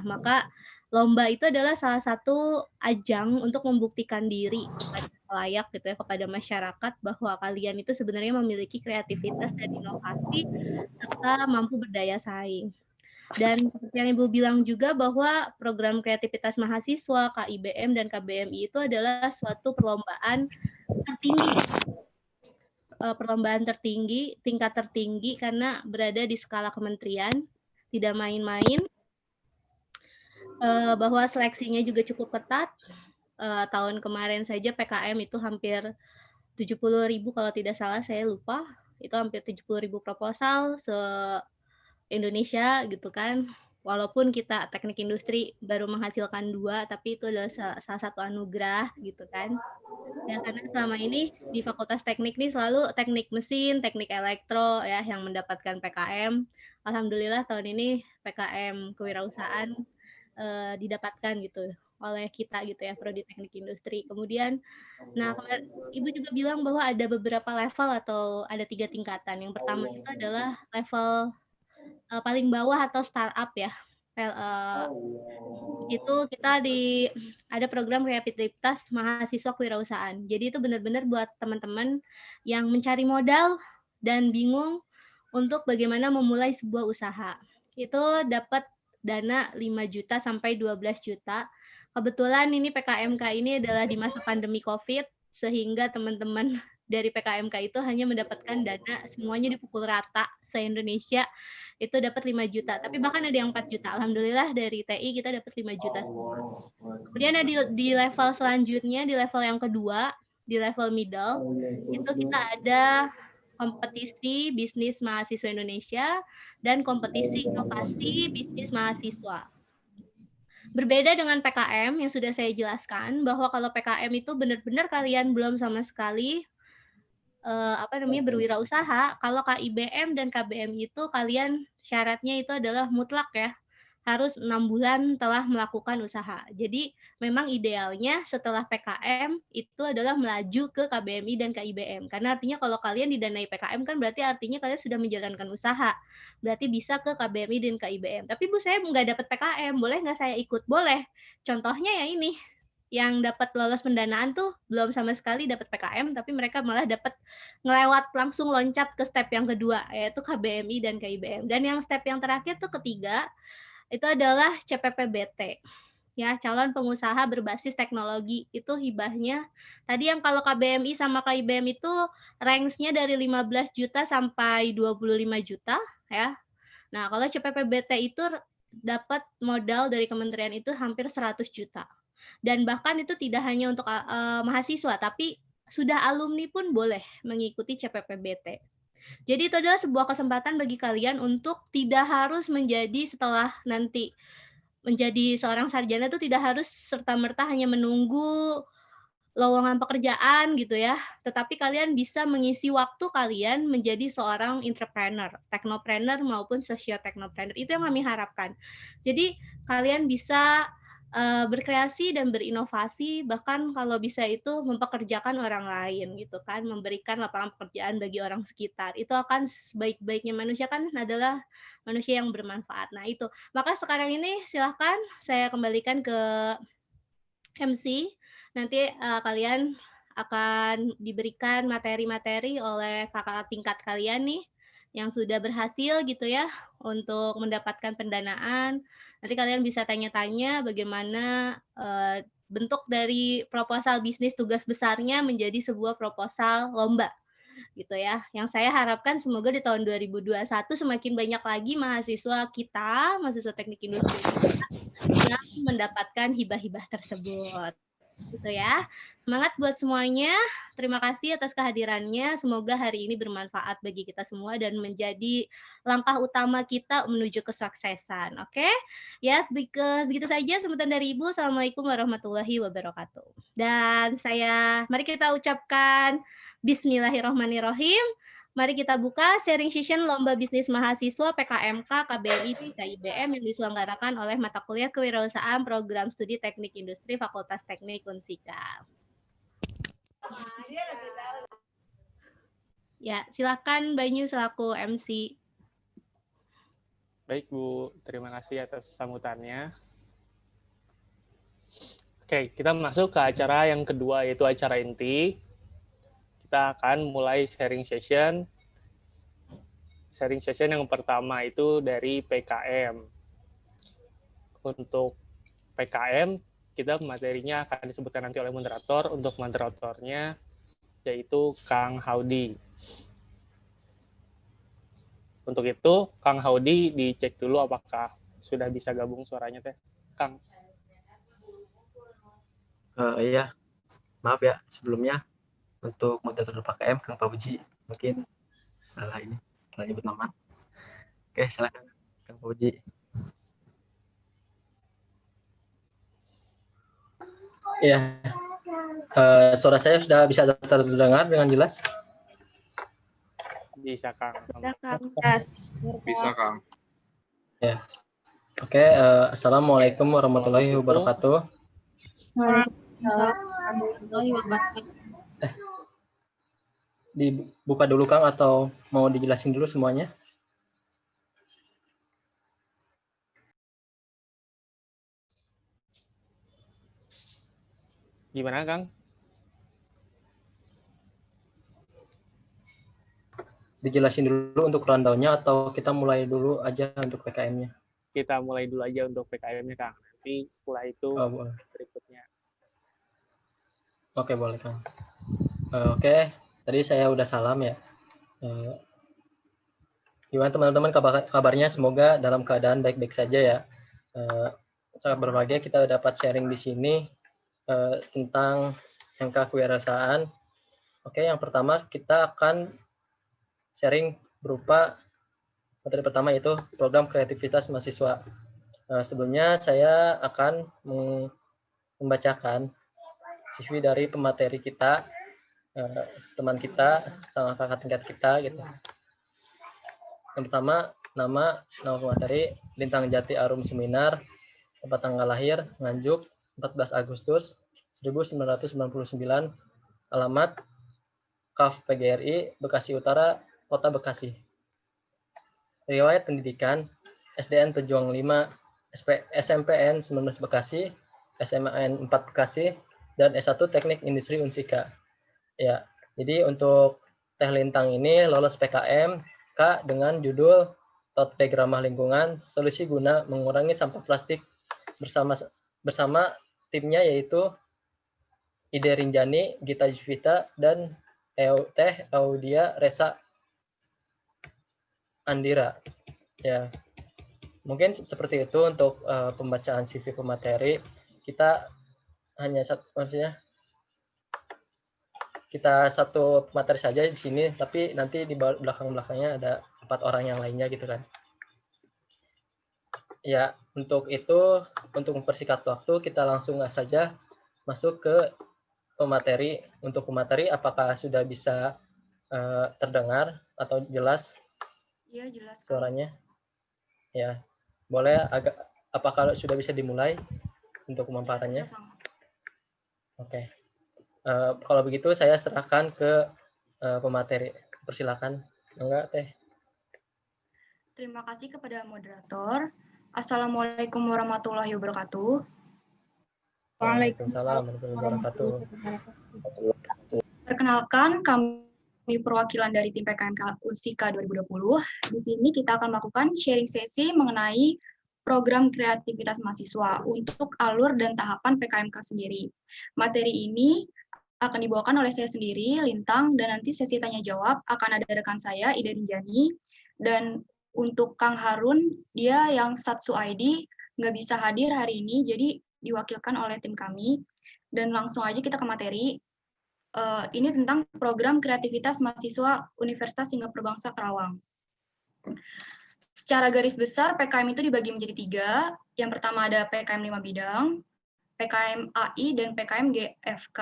Nah, maka lomba itu adalah salah satu ajang untuk membuktikan diri kepada khalayak gitu ya, kepada masyarakat bahwa kalian itu sebenarnya memiliki kreativitas dan inovasi serta mampu berdaya saing. Dan seperti yang Ibu bilang juga bahwa program kreativitas mahasiswa, KIBM dan KBMI itu adalah suatu perlombaan tertinggi, perlombaan tertinggi, tingkat tertinggi karena berada di skala kementerian, tidak main-main, bahwa seleksinya juga cukup ketat. Tahun kemarin saja PKM itu hampir 70.000 kalau tidak salah, saya lupa. Itu hampir 70.000 proposal se-Indonesia gitu kan. Walaupun kita teknik industri baru menghasilkan 2, tapi itu adalah salah satu anugerah gitu kan. Ya, karena selama ini di Fakultas Teknik nih selalu teknik mesin, teknik elektro ya yang mendapatkan PKM. Alhamdulillah tahun ini PKM kewirausahaan didapatkan gitu oleh kita gitu ya, prodi teknik industri. Kemudian, nah Ibu juga bilang bahwa ada beberapa level atau ada 3 tingkatan. Yang pertama itu adalah level paling bawah atau startup ya. Itu kita ada program kreativitas mahasiswa kewirausahaan. Jadi itu benar-benar buat teman-teman yang mencari modal dan bingung untuk bagaimana memulai sebuah usaha. Itu dapat dana 5 juta sampai 12 juta. Kebetulan ini PKMK ini adalah di masa pandemi COVID, sehingga teman-teman dari PKMK itu hanya mendapatkan dana semuanya dipukul rata se-Indonesia itu dapat 5 juta. Tapi bahkan ada yang 4 juta. Alhamdulillah dari TI kita dapat 5 juta semua. Kemudian di level selanjutnya, di level yang kedua, di level middle, itu kita ada kompetisi bisnis mahasiswa Indonesia dan kompetisi inovasi bisnis mahasiswa. Berbeda dengan PKM yang sudah saya jelaskan, bahwa kalau PKM itu benar-benar kalian belum sama sekali berwirausaha. Kalau KIBM dan KBM itu kalian syaratnya itu adalah mutlak ya, harus 6 bulan telah melakukan usaha. Jadi memang idealnya setelah PKM itu adalah melaju ke KBMI dan KIBM. Karena artinya kalau kalian didanai PKM kan berarti artinya kalian sudah menjalankan usaha. Berarti bisa ke KBMI dan KIBM. Tapi Bu, saya nggak dapat PKM, boleh nggak saya ikut? Boleh. Contohnya ya ini, yang dapat lolos pendanaan tuh belum sama sekali dapat PKM, tapi mereka malah dapat ngelewat langsung loncat ke step yang kedua, yaitu KBMI dan KIBM. Dan yang step yang terakhir tuh ketiga, itu adalah CPPBT, ya, calon pengusaha berbasis teknologi. Itu hibahnya, tadi yang kalau KBMI sama KIBM itu range-nya dari 15 juta sampai 25 juta, ya. Nah, kalau CPPBT itu dapat modal dari kementerian itu hampir 100 juta. Dan bahkan itu tidak hanya untuk mahasiswa, tapi sudah alumni pun boleh mengikuti CPPBT. Jadi itu adalah sebuah kesempatan bagi kalian untuk tidak harus menjadi setelah nanti menjadi seorang sarjana itu tidak harus serta-merta hanya menunggu lowongan pekerjaan gitu ya, tetapi kalian bisa mengisi waktu kalian menjadi seorang entrepreneur, teknopreneur maupun socio-teknopreneur. Itu yang kami harapkan. Jadi kalian bisa berkreasi dan berinovasi, bahkan kalau bisa itu mempekerjakan orang lain gitu kan, memberikan lapangan pekerjaan bagi orang sekitar. Itu akan sebaik-baiknya manusia kan adalah manusia yang bermanfaat. Nah itu, maka sekarang ini silahkan saya kembalikan ke MC. Nanti kalian akan diberikan materi-materi oleh kakak tingkat kalian nih yang sudah berhasil gitu ya untuk mendapatkan pendanaan. Nanti kalian bisa tanya-tanya bagaimana bentuk dari proposal bisnis tugas besarnya menjadi sebuah proposal lomba gitu ya. Yang saya harapkan semoga di tahun 2021 semakin banyak lagi mahasiswa kita, mahasiswa teknik industri yang mendapatkan hibah-hibah tersebut. Gitu ya. Semangat buat semuanya. Terima kasih atas kehadirannya. Semoga hari ini bermanfaat bagi kita semua dan menjadi langkah utama kita menuju kesuksesan. Oke? Ya, begitu saja sebutan dari Ibu. Assalamualaikum warahmatullahi wabarakatuh. Dan mari kita ucapkan Bismillahirrahmanirrahim. Mari kita buka sharing session Lomba Bisnis Mahasiswa PKMK KBMI KIBM yang diselenggarakan oleh mata kuliah Kewirausahaan Program Studi Teknik Industri Fakultas Teknik Unsika. Ya, silakan Banyu selaku MC. Baik Bu, terima kasih atas sambutannya. Oke, kita masuk ke acara yang kedua, yaitu acara inti. Kita akan mulai sharing session. Sharing session yang pertama itu dari PKM. Untuk PKM, kita materinya akan disebutkan nanti oleh moderator. Untuk moderatornya yaitu Kang Haudi. Untuk itu, Kang Haudi dicek dulu apakah sudah bisa gabung suaranya, Teh. Kang. Iya, maaf ya sebelumnya untuk moderator PKM Kang Fauzi, mungkin salah nyebut nama. Oke, silakan Kang Fauzi. Ya, suara saya sudah bisa terdengar dengan jelas? Bisa, Kang. Bisa, Kang. Ya. Oke, Assalamualaikum warahmatullahi wabarakatuh. Waalaikumsalam warahmatullahi wabarakatuh. Dibuka dulu Kang atau mau dijelasin dulu semuanya? Gimana, Kang? Dijelasin dulu untuk rundown-nya atau kita mulai dulu aja untuk PKM-nya? Kita mulai dulu aja untuk PKM-nya, Kang. Nanti setelah itu berikutnya. Oke, boleh, Kang. Oke, tadi saya udah salam ya. Gimana teman-teman kabarnya? Semoga dalam keadaan baik-baik saja ya. Sangat berbahagia kita dapat sharing di sini tentang angka kewirausahaan. Oke, yang pertama kita akan sharing berupa materi pertama yaitu program kreativitas mahasiswa. Sebelumnya saya akan membacakan CV dari pemateri kita, teman kita, sama kakak tingkat kita gitu. Yang pertama, nama pemateri Lintang Jati Arum Seminar, tempat tanggal lahir Nganjuk 14 Agustus 1999, alamat KAF PGRI Bekasi Utara, Kota Bekasi. Riwayat pendidikan SDN Pejuang 5, SMPN 19 Bekasi, SMAN 4 Bekasi, dan S1 Teknik Industri Unsika. Ya, jadi untuk Teh Lintang ini lolos PKM K dengan judul Tote Bag Ramah Lingkungan, solusi guna mengurangi sampah plastik bersama timnya yaitu Ide Rinjani, Gita Yusvita, dan Teh Audia Resa Andira. Ya, mungkin seperti itu untuk pembacaan CV pemateri. Kita hanya kita satu materi saja di sini, tapi nanti di belakang-belakangnya ada 4 orang yang lainnya gitu kan. Ya, untuk itu, untuk mempersingkat waktu, kita langsung saja masuk ke pemateri. Untuk pemateri, apakah sudah bisa terdengar atau jelas? Iya, jelas. Suaranya. Ya, boleh apakah sudah bisa dimulai untuk pemaparannya? Ya, Oke. Kalau begitu saya serahkan ke pemateri. Persilakan. Enggak, Teh. Terima kasih kepada moderator. Assalamualaikum warahmatullahi wabarakatuh. Waalaikumsalam warahmatullahi wabarakatuh. Perkenalkan, kami perwakilan dari tim PKM Unsika 2020. Di sini kita akan melakukan sharing sesi mengenai program kreativitas mahasiswa untuk alur dan tahapan PKMK sendiri. Materi ini akan dibawakan oleh saya sendiri, Lintang, dan nanti sesi tanya jawab akan ada rekan saya, Ida Rinjani, dan untuk Kang Harun, dia yang Satsu ID nggak bisa hadir hari ini, jadi diwakilkan oleh tim kami. Dan langsung aja kita ke materi. Ini tentang program kreativitas mahasiswa Universitas Singapura Bangsa Karawang. Secara garis besar, PKM itu dibagi menjadi 3. Yang pertama ada PKM 5 bidang, PKM AI, dan PKM GFK.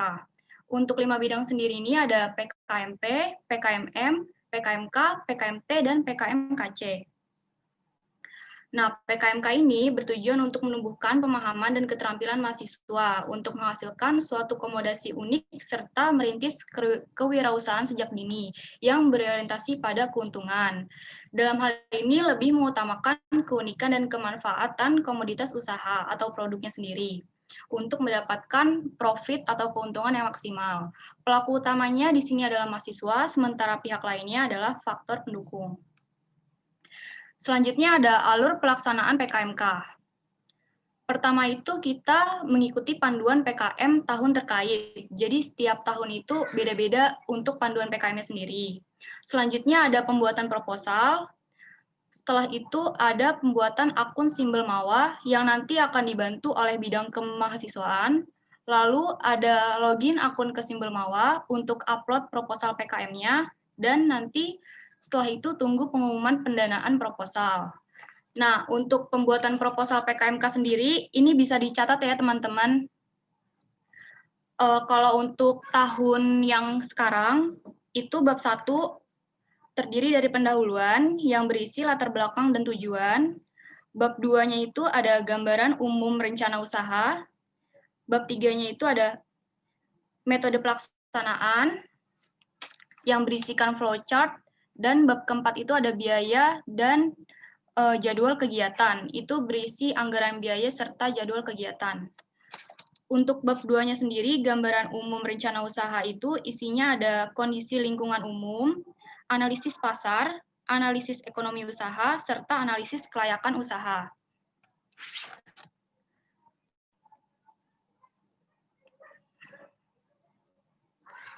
Untuk 5 bidang sendiri ini ada PKMP, PKMM, PKMK, PKMT, dan PKMKC. Nah, PKMK ini bertujuan untuk menumbuhkan pemahaman dan keterampilan mahasiswa untuk menghasilkan suatu komodasi unik serta merintis kewirausahaan sejak dini yang berorientasi pada keuntungan. Dalam hal ini lebih mengutamakan keunikan dan kemanfaatan komoditas usaha atau produknya sendiri. untuk mendapatkan profit atau keuntungan yang maksimal. Pelaku utamanya di sini adalah mahasiswa, sementara pihak lainnya adalah faktor pendukung. Selanjutnya ada alur pelaksanaan PKMK. Pertama itu kita mengikuti panduan PKM tahun terkait. Jadi setiap tahun itu beda-beda untuk panduan PKM-nya sendiri. Selanjutnya ada pembuatan proposal. Setelah itu ada pembuatan akun simbol MAWA yang nanti akan dibantu oleh bidang kemahasiswaan. Lalu ada login akun ke simbol MAWA untuk upload proposal PKM-nya. Dan nanti setelah itu tunggu pengumuman pendanaan proposal. Nah, untuk pembuatan proposal PKMK sendiri, ini bisa dicatat ya teman-teman. Kalau untuk tahun yang sekarang, itu bab 1 terdiri dari pendahuluan yang berisi latar belakang dan tujuan. Bab 2-nya itu ada gambaran umum rencana usaha. Bab 3-nya itu ada metode pelaksanaan yang berisikan flowchart. Dan bab keempat itu ada biaya dan jadwal kegiatan. Itu berisi anggaran biaya serta jadwal kegiatan. Untuk bab 2-nya sendiri, gambaran umum rencana usaha itu isinya ada kondisi lingkungan umum, analisis pasar, analisis ekonomi usaha, serta analisis kelayakan usaha.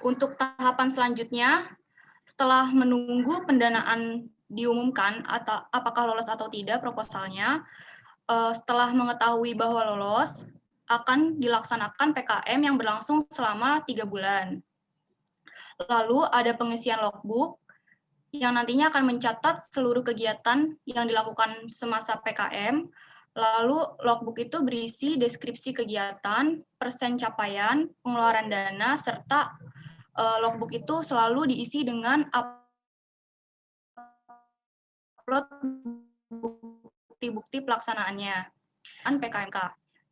Untuk tahapan selanjutnya, setelah menunggu pendanaan diumumkan atau apakah lolos atau tidak proposalnya, setelah mengetahui bahwa lolos, akan dilaksanakan PKM yang berlangsung selama 3 bulan. Lalu ada pengisian logbook yang nantinya akan mencatat seluruh kegiatan yang dilakukan semasa PKM. Lalu logbook itu berisi deskripsi kegiatan, persen capaian, pengeluaran dana, serta logbook itu selalu diisi dengan upload bukti-bukti pelaksanaannya. PKMK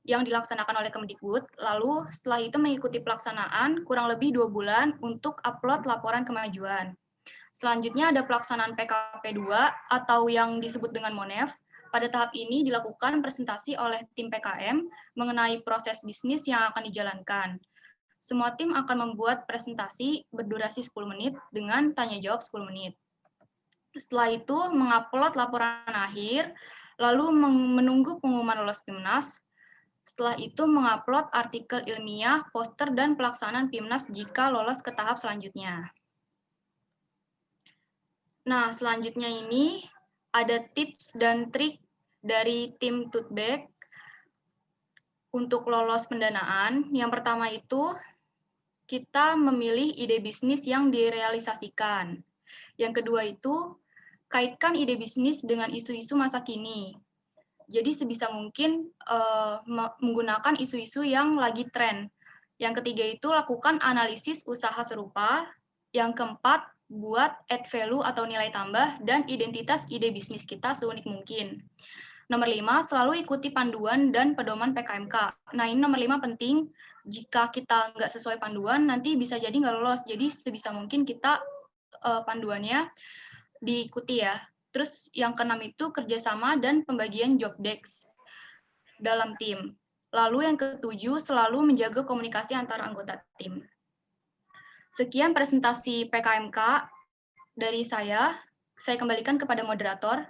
yang dilaksanakan oleh Kemdikbud, lalu setelah itu mengikuti pelaksanaan kurang lebih 2 bulan untuk upload laporan kemajuan. Selanjutnya ada pelaksanaan PKP 2 atau yang disebut dengan MONEF. Pada tahap ini dilakukan presentasi oleh tim PKM mengenai proses bisnis yang akan dijalankan. Semua tim akan membuat presentasi berdurasi 10 menit dengan tanya jawab 10 menit. Setelah itu mengupload laporan akhir, lalu menunggu pengumuman lolos PIMNAS. Setelah itu mengupload artikel ilmiah, poster, dan pelaksanaan PIMNAS jika lolos ke tahap selanjutnya. Nah, selanjutnya ini ada tips dan trik dari tim Tutbek untuk lolos pendanaan. Yang pertama itu, kita memilih ide bisnis yang direalisasikan. Yang kedua itu, kaitkan ide bisnis dengan isu-isu masa kini. Jadi sebisa mungkin menggunakan isu-isu yang lagi tren. Yang ketiga itu lakukan analisis usaha serupa. Yang keempat, buat add value atau nilai tambah dan identitas ide bisnis kita seunik mungkin. Nomor 5, selalu ikuti panduan dan pedoman PKMK. Nah, ini nomor 5 penting. Jika kita nggak sesuai panduan, nanti bisa jadi nggak lolos. Jadi sebisa mungkin kita panduannya diikuti ya. Terus yang keenam itu kerjasama dan pembagian job desk dalam tim. Lalu yang ketujuh selalu menjaga komunikasi antara anggota tim. Sekian presentasi PKMK dari saya. Saya kembalikan kepada moderator.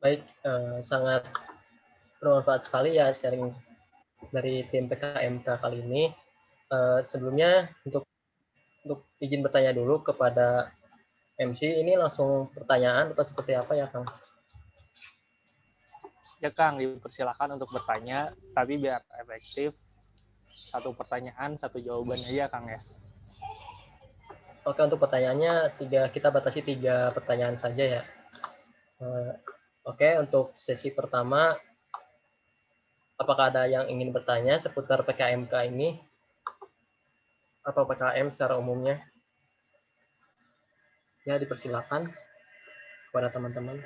Baik, sangat bermanfaat sekali ya sharing dari tim PKMK kali ini. Sebelumnya untuk izin bertanya dulu kepada MC, ini langsung pertanyaan atau seperti apa ya, Kang? Ya Kang, dipersilakan untuk bertanya, tapi biar efektif, satu pertanyaan, satu jawaban aja Kang ya. Oke, untuk pertanyaannya kita batasi 3 pertanyaan saja ya. Oke, untuk sesi pertama, apakah ada yang ingin bertanya seputar PKMK ini atau PKM secara umumnya? Ya, dipersilakan kepada teman-teman.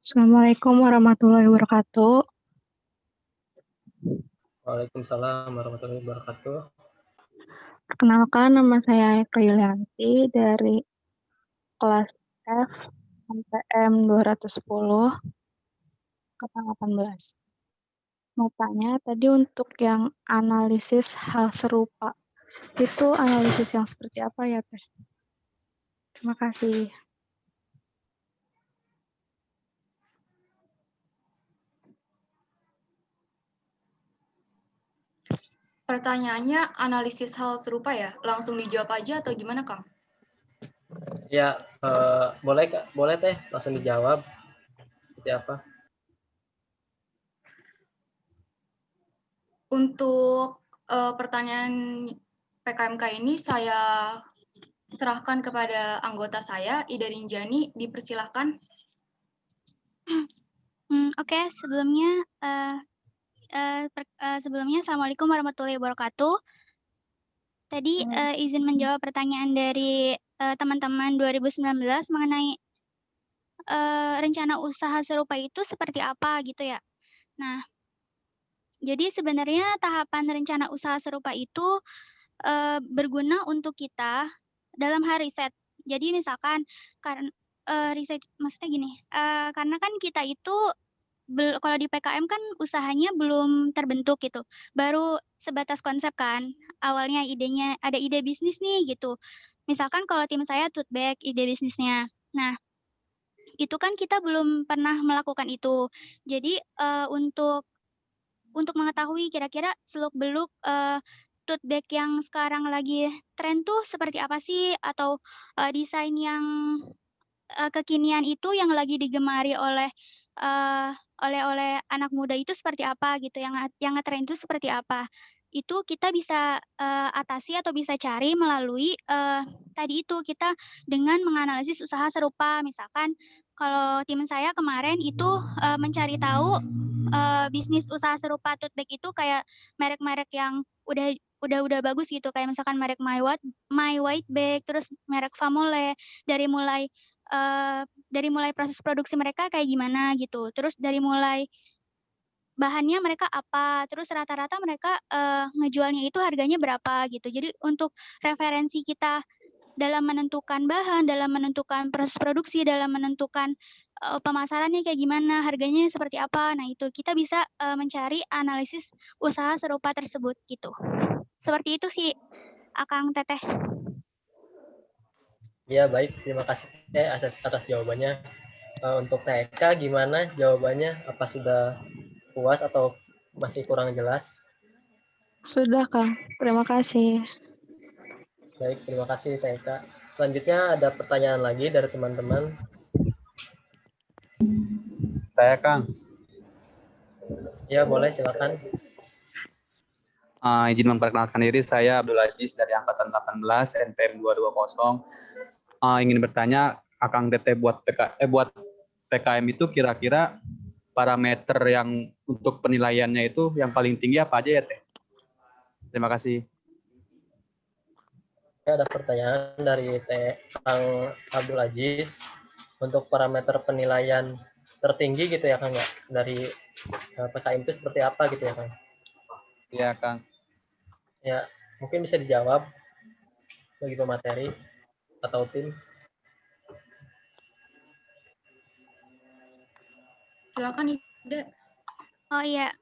Assalamualaikum warahmatullahi wabarakatuh. Waalaikumsalam warahmatullahi wabarakatuh. Perkenalkan, nama saya Eka Yulianti dari kelas F MPM 210 angkatan 18. Mau tanya, tadi untuk yang analisis hal serupa, itu analisis yang seperti apa ya, Teh? Terima kasih. Pertanyaannya analisis hal serupa ya? Langsung dijawab aja atau gimana, Kang? Ya, boleh Kak, boleh Teh, langsung dijawab. Seperti apa? Untuk pertanyaan PKMK ini saya serahkan kepada anggota saya, Ida Rinjani, dipersilahkan. Oke, sebelumnya Assalamualaikum warahmatullahi wabarakatuh. Tadi izin menjawab pertanyaan dari teman-teman 2019 mengenai rencana usaha serupa itu seperti apa gitu ya. Nah, jadi sebenarnya tahapan rencana usaha serupa itu berguna untuk kita dalam hal riset. Jadi misalkan karena riset maksudnya gini, karena kan kita itu kalau di PKM kan usahanya belum terbentuk gitu, baru sebatas konsep kan. Awalnya idenya ada ide bisnis nih gitu. Misalkan kalau tim saya tote bag ide bisnisnya. Nah, itu kan kita belum pernah melakukan itu. Jadi untuk mengetahui kira-kira seluk-beluk tote bag yang sekarang lagi tren tuh seperti apa sih, atau desain yang kekinian itu yang lagi digemari oleh anak muda itu seperti apa gitu, yang ngetren itu seperti apa. Itu kita bisa atasi atau bisa cari melalui tadi itu kita dengan menganalisis usaha serupa. Misalkan kalau tim saya kemarin itu mencari tahu bisnis usaha serupa tote bag itu kayak merek-merek yang udah bagus gitu, kayak misalkan merek My White Bag, terus merek Famole, dari mulai proses produksi mereka kayak gimana gitu, terus dari mulai bahannya mereka apa, terus rata-rata mereka ngejualnya itu harganya berapa gitu. Jadi untuk referensi kita dalam menentukan bahan, dalam menentukan proses produksi, dalam menentukan pemasarannya kayak gimana, harganya seperti apa. Nah, itu kita bisa mencari analisis usaha serupa tersebut gitu. Seperti itu sih, Akang Teteh. Ya, baik. Terima kasih Teh atas jawabannya. Untuk TK gimana jawabannya? Apa sudah puas atau masih kurang jelas? Sudah, Kang. Terima kasih. Baik, terima kasih TK. Selanjutnya ada pertanyaan lagi dari teman-teman. Saya Kang. Ya, boleh silakan. Izin memperkenalkan diri, saya Abdul Aziz dari Angkatan 18, NPM 220. Ingin bertanya, Akang Teteh buat PKM itu kira-kira parameter yang untuk penilaiannya itu yang paling tinggi apa aja ya Teh? Terima kasih. Ada pertanyaan dari Kang Abdul Aziz. Untuk parameter penilaian tertinggi gitu ya Kang ya, dari PKM itu seperti apa gitu ya Kang? Iya Kang. Ya, mungkin bisa dijawab bagi pemateri atau tim. Silakan, Ida. Oh iya.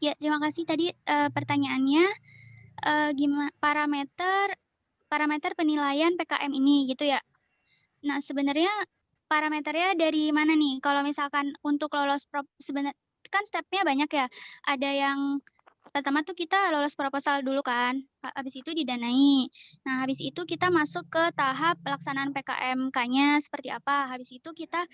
Ya, terima kasih tadi pertanyaannya gimana parameter penilaian PKM ini gitu ya. Nah, sebenarnya parameternya dari mana nih? Kalau misalkan untuk lolos sebenarnya kan stepnya banyak ya. Ada yang pertama tuh kita lolos proposal dulu kan, habis itu didanai. Nah, habis itu kita masuk ke tahap pelaksanaan PKMK-nya seperti apa. Habis itu kita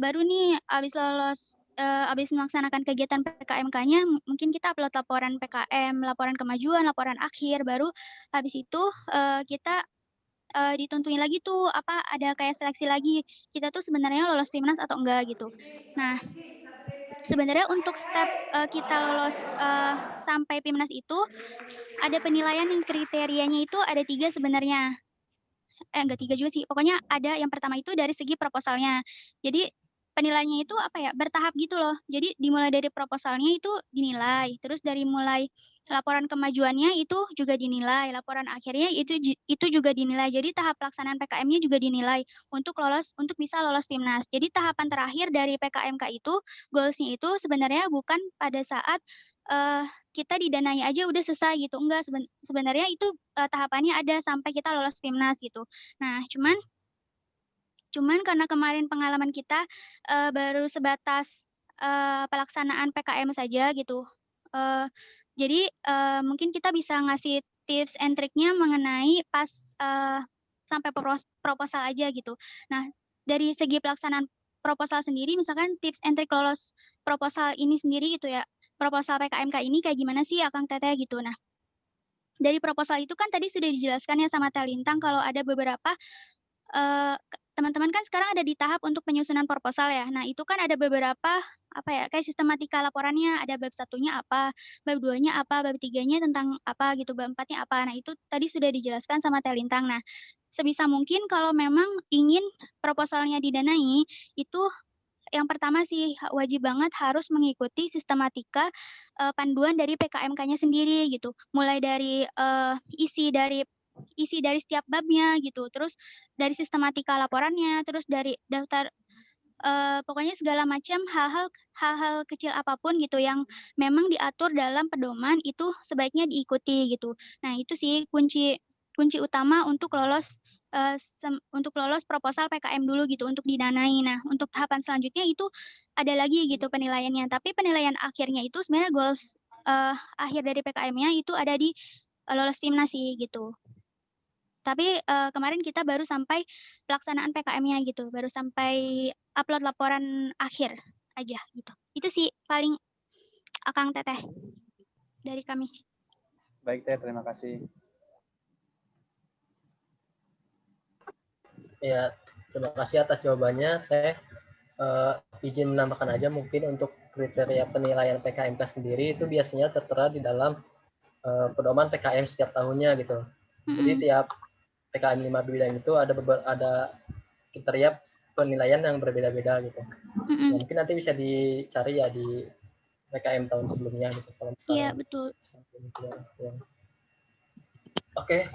baru nih habis melaksanakan kegiatan PKMK-nya, mungkin kita upload laporan PKM, laporan kemajuan, laporan akhir, baru habis itu kita ditentuin lagi tuh ada kayak seleksi lagi, kita tuh sebenarnya lolos PIMNAS atau enggak gitu. Nah, sebenarnya untuk step kita lolos sampai PIMNAS itu ada penilaian yang kriterianya itu ada 3 sebenarnya. Enggak 3 juga sih, pokoknya ada yang pertama itu dari segi proposalnya. Jadi penilaiannya itu apa ya, bertahap gitu loh. Jadi dimulai dari proposalnya itu dinilai, terus dari mulai laporan kemajuannya itu juga dinilai, laporan akhirnya itu juga dinilai. Jadi tahap pelaksanaan PKM-nya juga dinilai untuk bisa lolos PIMNAS. Jadi tahapan terakhir dari PKMK itu, goals-nya itu sebenarnya bukan pada saat kita didanai aja udah selesai gitu. Enggak, sebenarnya itu tahapannya ada sampai kita lolos PIMNAS gitu. Nah, cuman karena kemarin pengalaman kita baru sebatas pelaksanaan PKM saja gitu. Jadi mungkin kita bisa ngasih tips and triknya mengenai pas sampai proposal aja gitu. Nah, dari segi pelaksanaan proposal sendiri, misalkan tips and trik lolos proposal ini sendiri gitu ya, proposal PKMK ini kayak gimana sih Akang Teteh gitu. Nah, dari proposal itu kan tadi sudah dijelaskan ya sama Teh Lintang kalau ada beberapa teman-teman kan sekarang ada di tahap untuk penyusunan proposal ya. Nah, itu kan ada beberapa apa ya, kayak sistematika laporannya, ada bab 1-nya apa, bab 2-nya apa, bab 3-nya tentang apa gitu, bab 4-nya apa. Nah, itu tadi sudah dijelaskan sama Teh Lintang. Nah, sebisa mungkin kalau memang ingin proposalnya didanai, itu yang pertama sih wajib banget harus mengikuti sistematika panduan dari PKMK-nya sendiri gitu. Mulai dari isi dari setiap babnya gitu, terus dari sistematika laporannya, terus dari daftar pokoknya segala macam hal-hal kecil apapun gitu yang memang diatur dalam pedoman itu sebaiknya diikuti gitu. Nah, itu sih kunci utama untuk lolos proposal PKM dulu gitu untuk didanai. Nah, untuk tahapan selanjutnya itu ada lagi gitu penilaiannya. Tapi penilaian akhirnya itu sebenarnya goals akhir dari PKM-nya itu ada di lolos PIMNAS sih gitu. Tapi kemarin kita baru sampai pelaksanaan PKM-nya gitu, baru sampai upload laporan akhir aja gitu. Itu sih paling Akang Teteh dari kami. Baik Teh, terima kasih. Ya, terima kasih atas jawabannya, Teh. Izin menambahkan aja mungkin untuk kriteria penilaian PKMK sendiri itu biasanya tertera di dalam pedoman PKM setiap tahunnya gitu. Jadi tiap PKM 5 bidang itu ada kriteria penilaian yang berbeda-beda gitu. Ya, mungkin nanti bisa dicari ya di PKM tahun sebelumnya gitu. Iya, betul. Ya. Oke.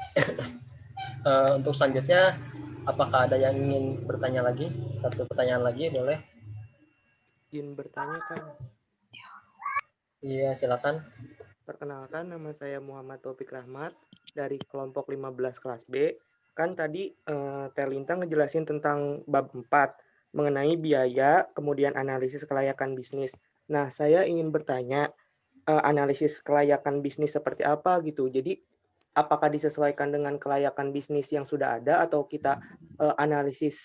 Untuk selanjutnya, apakah ada yang ingin bertanya lagi? Satu pertanyaan lagi, boleh? Izin bertanya, Kang. Iya, silakan. Perkenalkan, nama saya Muhammad Taufik Rahmat dari kelompok 15 kelas B. Kan tadi Teh Lintang ngejelasin tentang bab 4 mengenai biaya, kemudian analisis kelayakan bisnis. Nah, saya ingin bertanya, analisis kelayakan bisnis seperti apa gitu. Jadi, apakah disesuaikan dengan kelayakan bisnis yang sudah ada atau kita analisis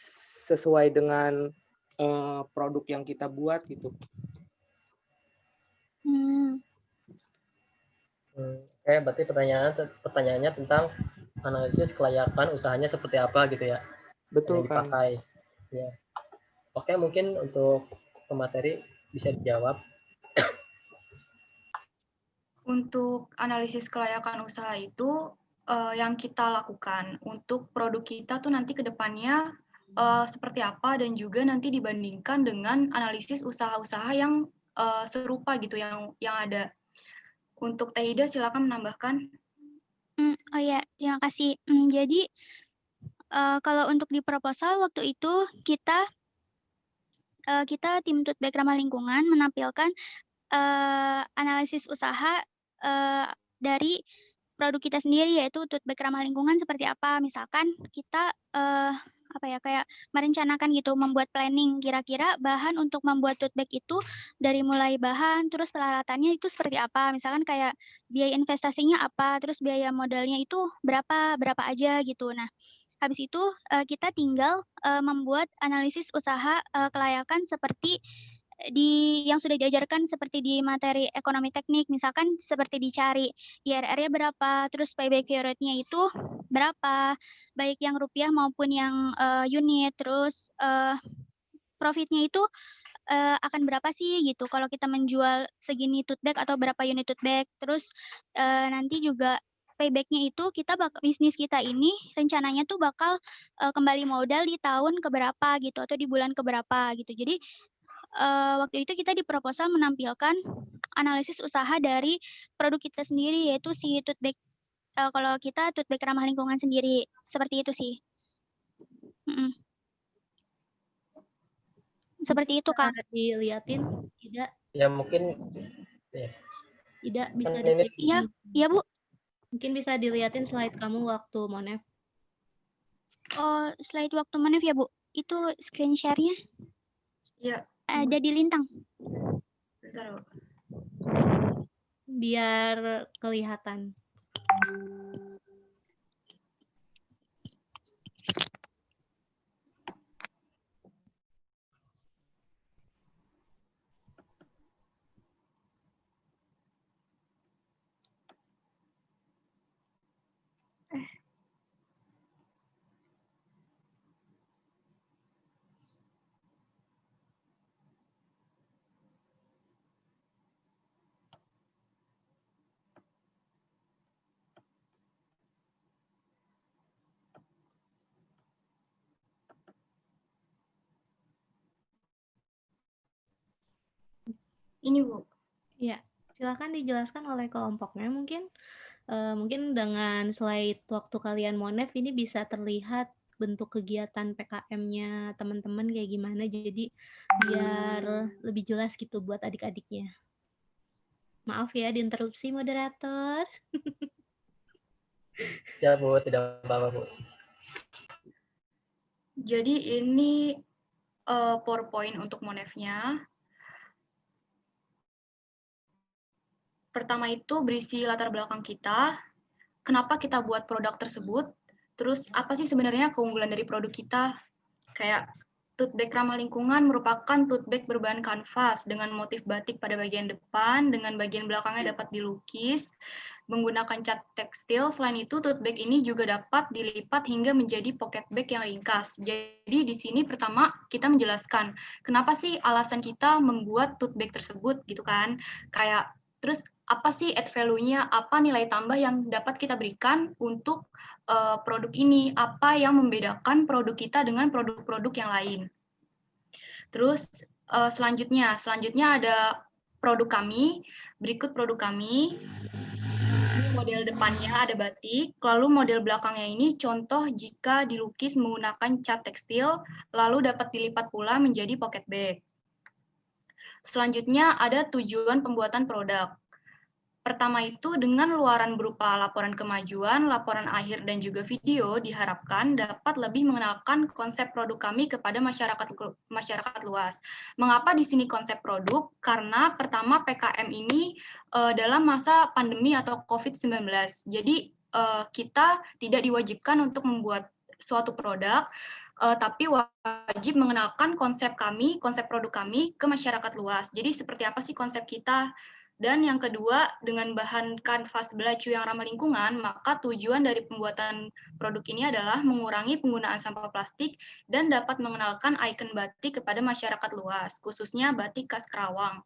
sesuai dengan produk yang kita buat gitu? Oke, berarti pertanyaannya tentang analisis kelayakan usahanya seperti apa gitu ya? Betul, yang dipakai. Ya. Oke, mungkin untuk pemateri bisa dijawab. Untuk analisis kelayakan usaha itu yang kita lakukan untuk produk kita tuh nanti ke depannya seperti apa dan juga nanti dibandingkan dengan analisis usaha-usaha yang serupa gitu yang ada. Untuk Teh Ida silakan menambahkan. Oh ya, terima kasih. Jadi kalau untuk di proposal waktu itu kita tim Tutbek Ramah Lingkungan menampilkan analisis usaha dari produk kita sendiri yaitu Tutbek Ramah Lingkungan seperti apa. Misalkan kita kayak merencanakan gitu, membuat planning kira-kira bahan untuk membuat tote bag itu dari mulai bahan, terus peralatannya itu seperti apa. Misalkan kayak biaya investasinya apa, terus biaya modalnya itu berapa aja gitu. Nah, habis itu kita tinggal membuat analisis usaha kelayakan seperti yang sudah diajarkan seperti di materi ekonomi teknik, misalkan seperti dicari IRR-nya berapa, terus payback period-nya itu berapa, baik yang rupiah maupun yang unit, terus profit-nya itu akan berapa sih gitu kalau kita menjual segini tote bag atau berapa unit tote bag, terus nanti juga payback-nya itu bisnis kita ini rencananya tuh bakal kembali modal di tahun keberapa gitu atau di bulan keberapa gitu. Jadi waktu itu kita di proposal menampilkan analisis usaha dari produk kita sendiri, yaitu si tote bag. Kalau kita tote bag ramah lingkungan sendiri, seperti itu sih. Seperti itu, Kak. Dilihatin, tidak? Ya mungkin. Ya. Tidak bisa Kan ini- dilihatin. Iya, Bu. Mungkin bisa dilihatin slide kamu waktu Monef. Oh, slide waktu Monef ya, Bu. Itu screen share-nya Ya, ada di lintang. bentar, Bu. Biar kelihatan. Ini, Bu. Ya, silakan dijelaskan oleh kelompoknya mungkin. Mungkin dengan slide waktu kalian Monef ini bisa terlihat bentuk kegiatan PKM-nya teman-teman kayak gimana, jadi biar lebih jelas gitu buat adik-adiknya. Maaf ya diinterupsi moderator. Siap, Bu, tidak apa-apa, Bu. Jadi ini PowerPoint untuk Monef-nya. Pertama itu berisi latar belakang kita, kenapa kita buat produk tersebut, terus apa sih sebenarnya keunggulan dari produk kita. Kayak tote bag ramah lingkungan merupakan tote bag berbahan kanvas dengan motif batik pada bagian depan, dengan bagian belakangnya dapat dilukis menggunakan cat tekstil. Selain itu, tote bag ini juga dapat dilipat hingga menjadi pocket bag yang ringkas. Jadi di sini pertama kita menjelaskan kenapa sih alasan kita membuat tote bag tersebut gitu kan. Kayak terus apa sih add value-nya, apa nilai tambah yang dapat kita berikan untuk produk ini, apa yang membedakan produk kita dengan produk-produk yang lain. Terus selanjutnya ada produk kami, berikut produk kami. Ini model depannya ada batik, lalu model belakangnya ini contoh jika dilukis menggunakan cat tekstil, lalu dapat dilipat pula menjadi pocket bag. Selanjutnya ada tujuan pembuatan produk. Pertama itu dengan luaran berupa laporan kemajuan, laporan akhir, dan juga video diharapkan dapat lebih mengenalkan konsep produk kami kepada masyarakat luas. Mengapa di sini konsep produk? Karena pertama PKM ini dalam masa pandemi atau COVID-19. Jadi kita tidak diwajibkan untuk membuat suatu produk, tapi wajib mengenalkan konsep produk kami ke masyarakat luas. Jadi seperti apa sih konsep kita? Dan yang kedua, dengan bahan kanvas belacu yang ramah lingkungan, maka tujuan dari pembuatan produk ini adalah mengurangi penggunaan sampah plastik dan dapat mengenalkan ikon batik kepada masyarakat luas, khususnya batik khas Kerawang.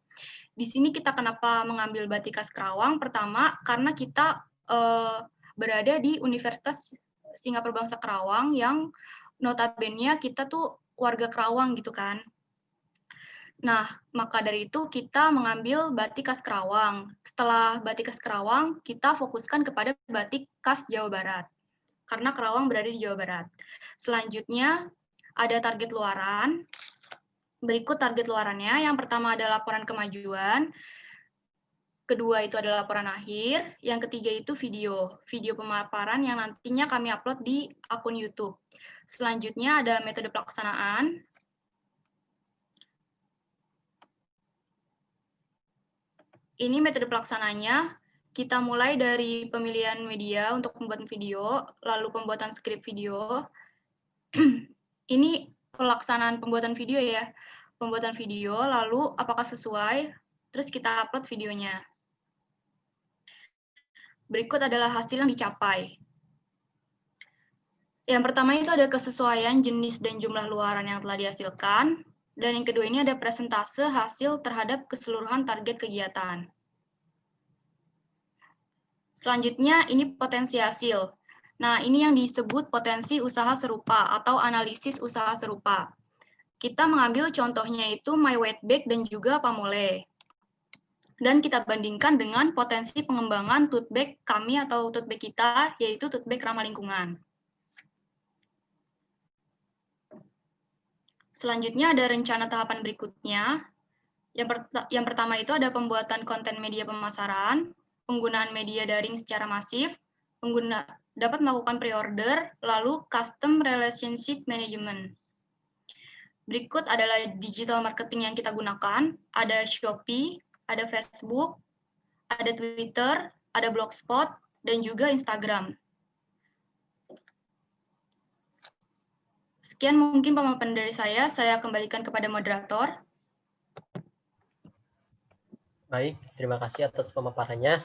Di sini kita kenapa mengambil batik khas Kerawang? Pertama, karena kita berada di Universitas Singapura Bangsa Kerawang yang notabene kita tuh warga Kerawang gitu kan. Nah, maka dari itu kita mengambil batik khas Kerawang. Setelah batik khas Kerawang, kita fokuskan kepada batik khas Jawa Barat. Karena Kerawang berada di Jawa Barat. Selanjutnya, ada target luaran. Berikut target luarannya. Yang pertama ada laporan kemajuan. Kedua itu adalah laporan akhir. Yang ketiga itu video. Video pemaparan yang nantinya kami upload di akun YouTube. Selanjutnya ada metode pelaksanaan. Ini metode pelaksananya, kita mulai dari pemilihan media untuk pembuatan video, lalu pembuatan skrip video. Ini pelaksanaan pembuatan video ya. Pembuatan video, lalu apakah sesuai, terus kita upload videonya. Berikut adalah hasil yang dicapai. Yang pertama itu ada kesesuaian jenis dan jumlah luaran yang telah dihasilkan. Dan yang kedua ini ada presentase hasil terhadap keseluruhan target kegiatan. Selanjutnya ini potensi hasil. Nah, ini yang disebut potensi usaha serupa atau analisis usaha serupa. Kita mengambil contohnya itu My Wet Bag dan juga Pamole. Dan kita bandingkan dengan potensi pengembangan tote bag kami atau tote bag kita, yaitu tote bag ramah lingkungan. Selanjutnya ada rencana tahapan berikutnya. Yang pertama itu ada pembuatan konten media pemasaran, penggunaan media daring secara masif, pengguna dapat melakukan pre-order, lalu custom relationship management. Berikut adalah digital marketing yang kita gunakan, ada Shopee, ada Facebook, ada Twitter, ada Blogspot, dan juga Instagram. Sekian mungkin pemaparan dari saya kembalikan kepada moderator. Baik, terima kasih atas pemaparannya.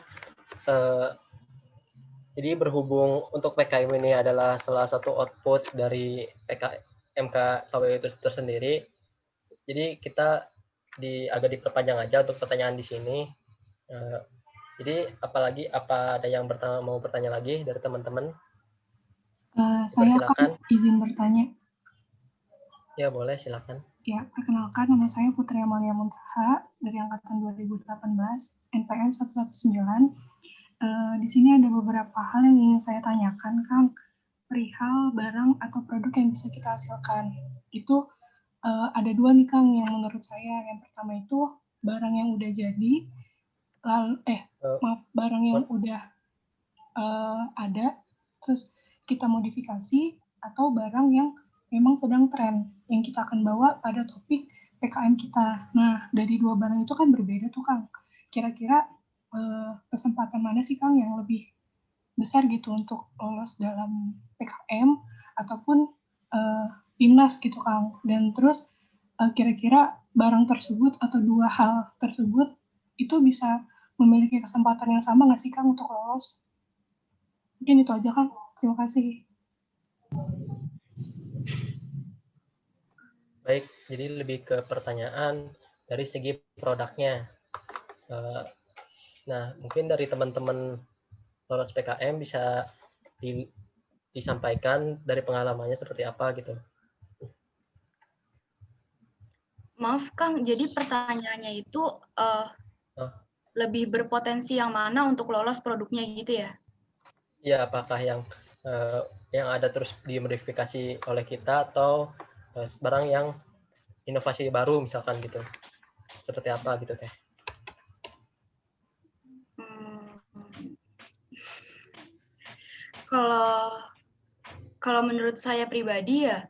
Jadi berhubung untuk PKM ini adalah salah satu output dari MK KWU itu tersendiri, jadi kita agak diperpanjang aja untuk pertanyaan di sini. Jadi apa ada yang mau bertanya lagi dari teman-teman? Saya silakan. izin bertanya. Ya boleh, silakan. Ya, perkenalkan nama saya Putri Amalia Muntaha dari angkatan 2018 NPM 119. Di sini ada beberapa hal yang ingin saya tanyakan, Kang, perihal barang atau produk yang bisa kita hasilkan. Itu ada dua nih, Kang, yang menurut saya. Yang pertama itu barang yang udah jadi, barang yang udah ada, terus kita modifikasi, atau barang yang memang sedang tren, yang kita akan bawa pada topik PKM kita. Nah, dari dua barang itu kan berbeda tuh, Kang. Kira-kira kesempatan mana sih, Kang, yang lebih besar gitu untuk lolos dalam PKM ataupun timnas gitu, Kang. Dan terus kira-kira barang tersebut atau dua hal tersebut itu bisa memiliki kesempatan yang sama nggak sih, Kang, untuk lolos? Mungkin itu aja, Kang. Terima kasih. Baik, jadi lebih ke pertanyaan dari segi produknya. Nah, mungkin dari teman-teman lolos PKM bisa disampaikan dari pengalamannya seperti apa gitu. Maaf, Kang, jadi pertanyaannya itu lebih berpotensi yang mana untuk lolos produknya gitu ya? Iya, apakah yang ada terus dimodifikasi oleh kita atau barang yang inovasi baru misalkan gitu. Seperti apa gitu, Teh? Kalau menurut saya pribadi ya,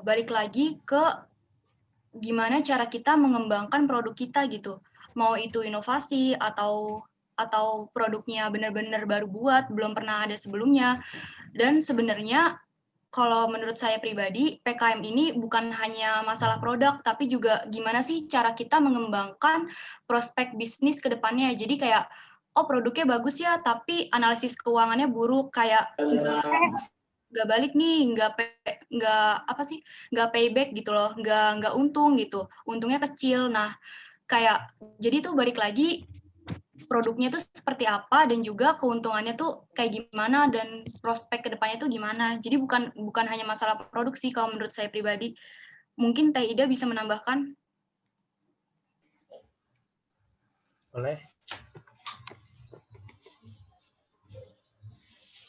balik lagi ke gimana cara kita mengembangkan produk kita gitu. Mau itu inovasi atau produknya benar-benar baru buat, belum pernah ada sebelumnya. Dan sebenarnya kalau menurut saya pribadi, PKM ini bukan hanya masalah produk, tapi juga gimana sih cara kita mengembangkan prospek bisnis ke depannya. Jadi kayak, oh produknya bagus ya, tapi analisis keuangannya buruk, kayak nggak balik nih, nggak payback gitu loh, nggak untung gitu, untungnya kecil. Nah, kayak jadi tuh balik lagi produknya tuh seperti apa dan juga keuntungannya tuh kayak gimana dan prospek kedepannya tuh gimana. Jadi bukan hanya masalah produksi kalau menurut saya pribadi. Mungkin Teh Ida bisa menambahkan. Boleh.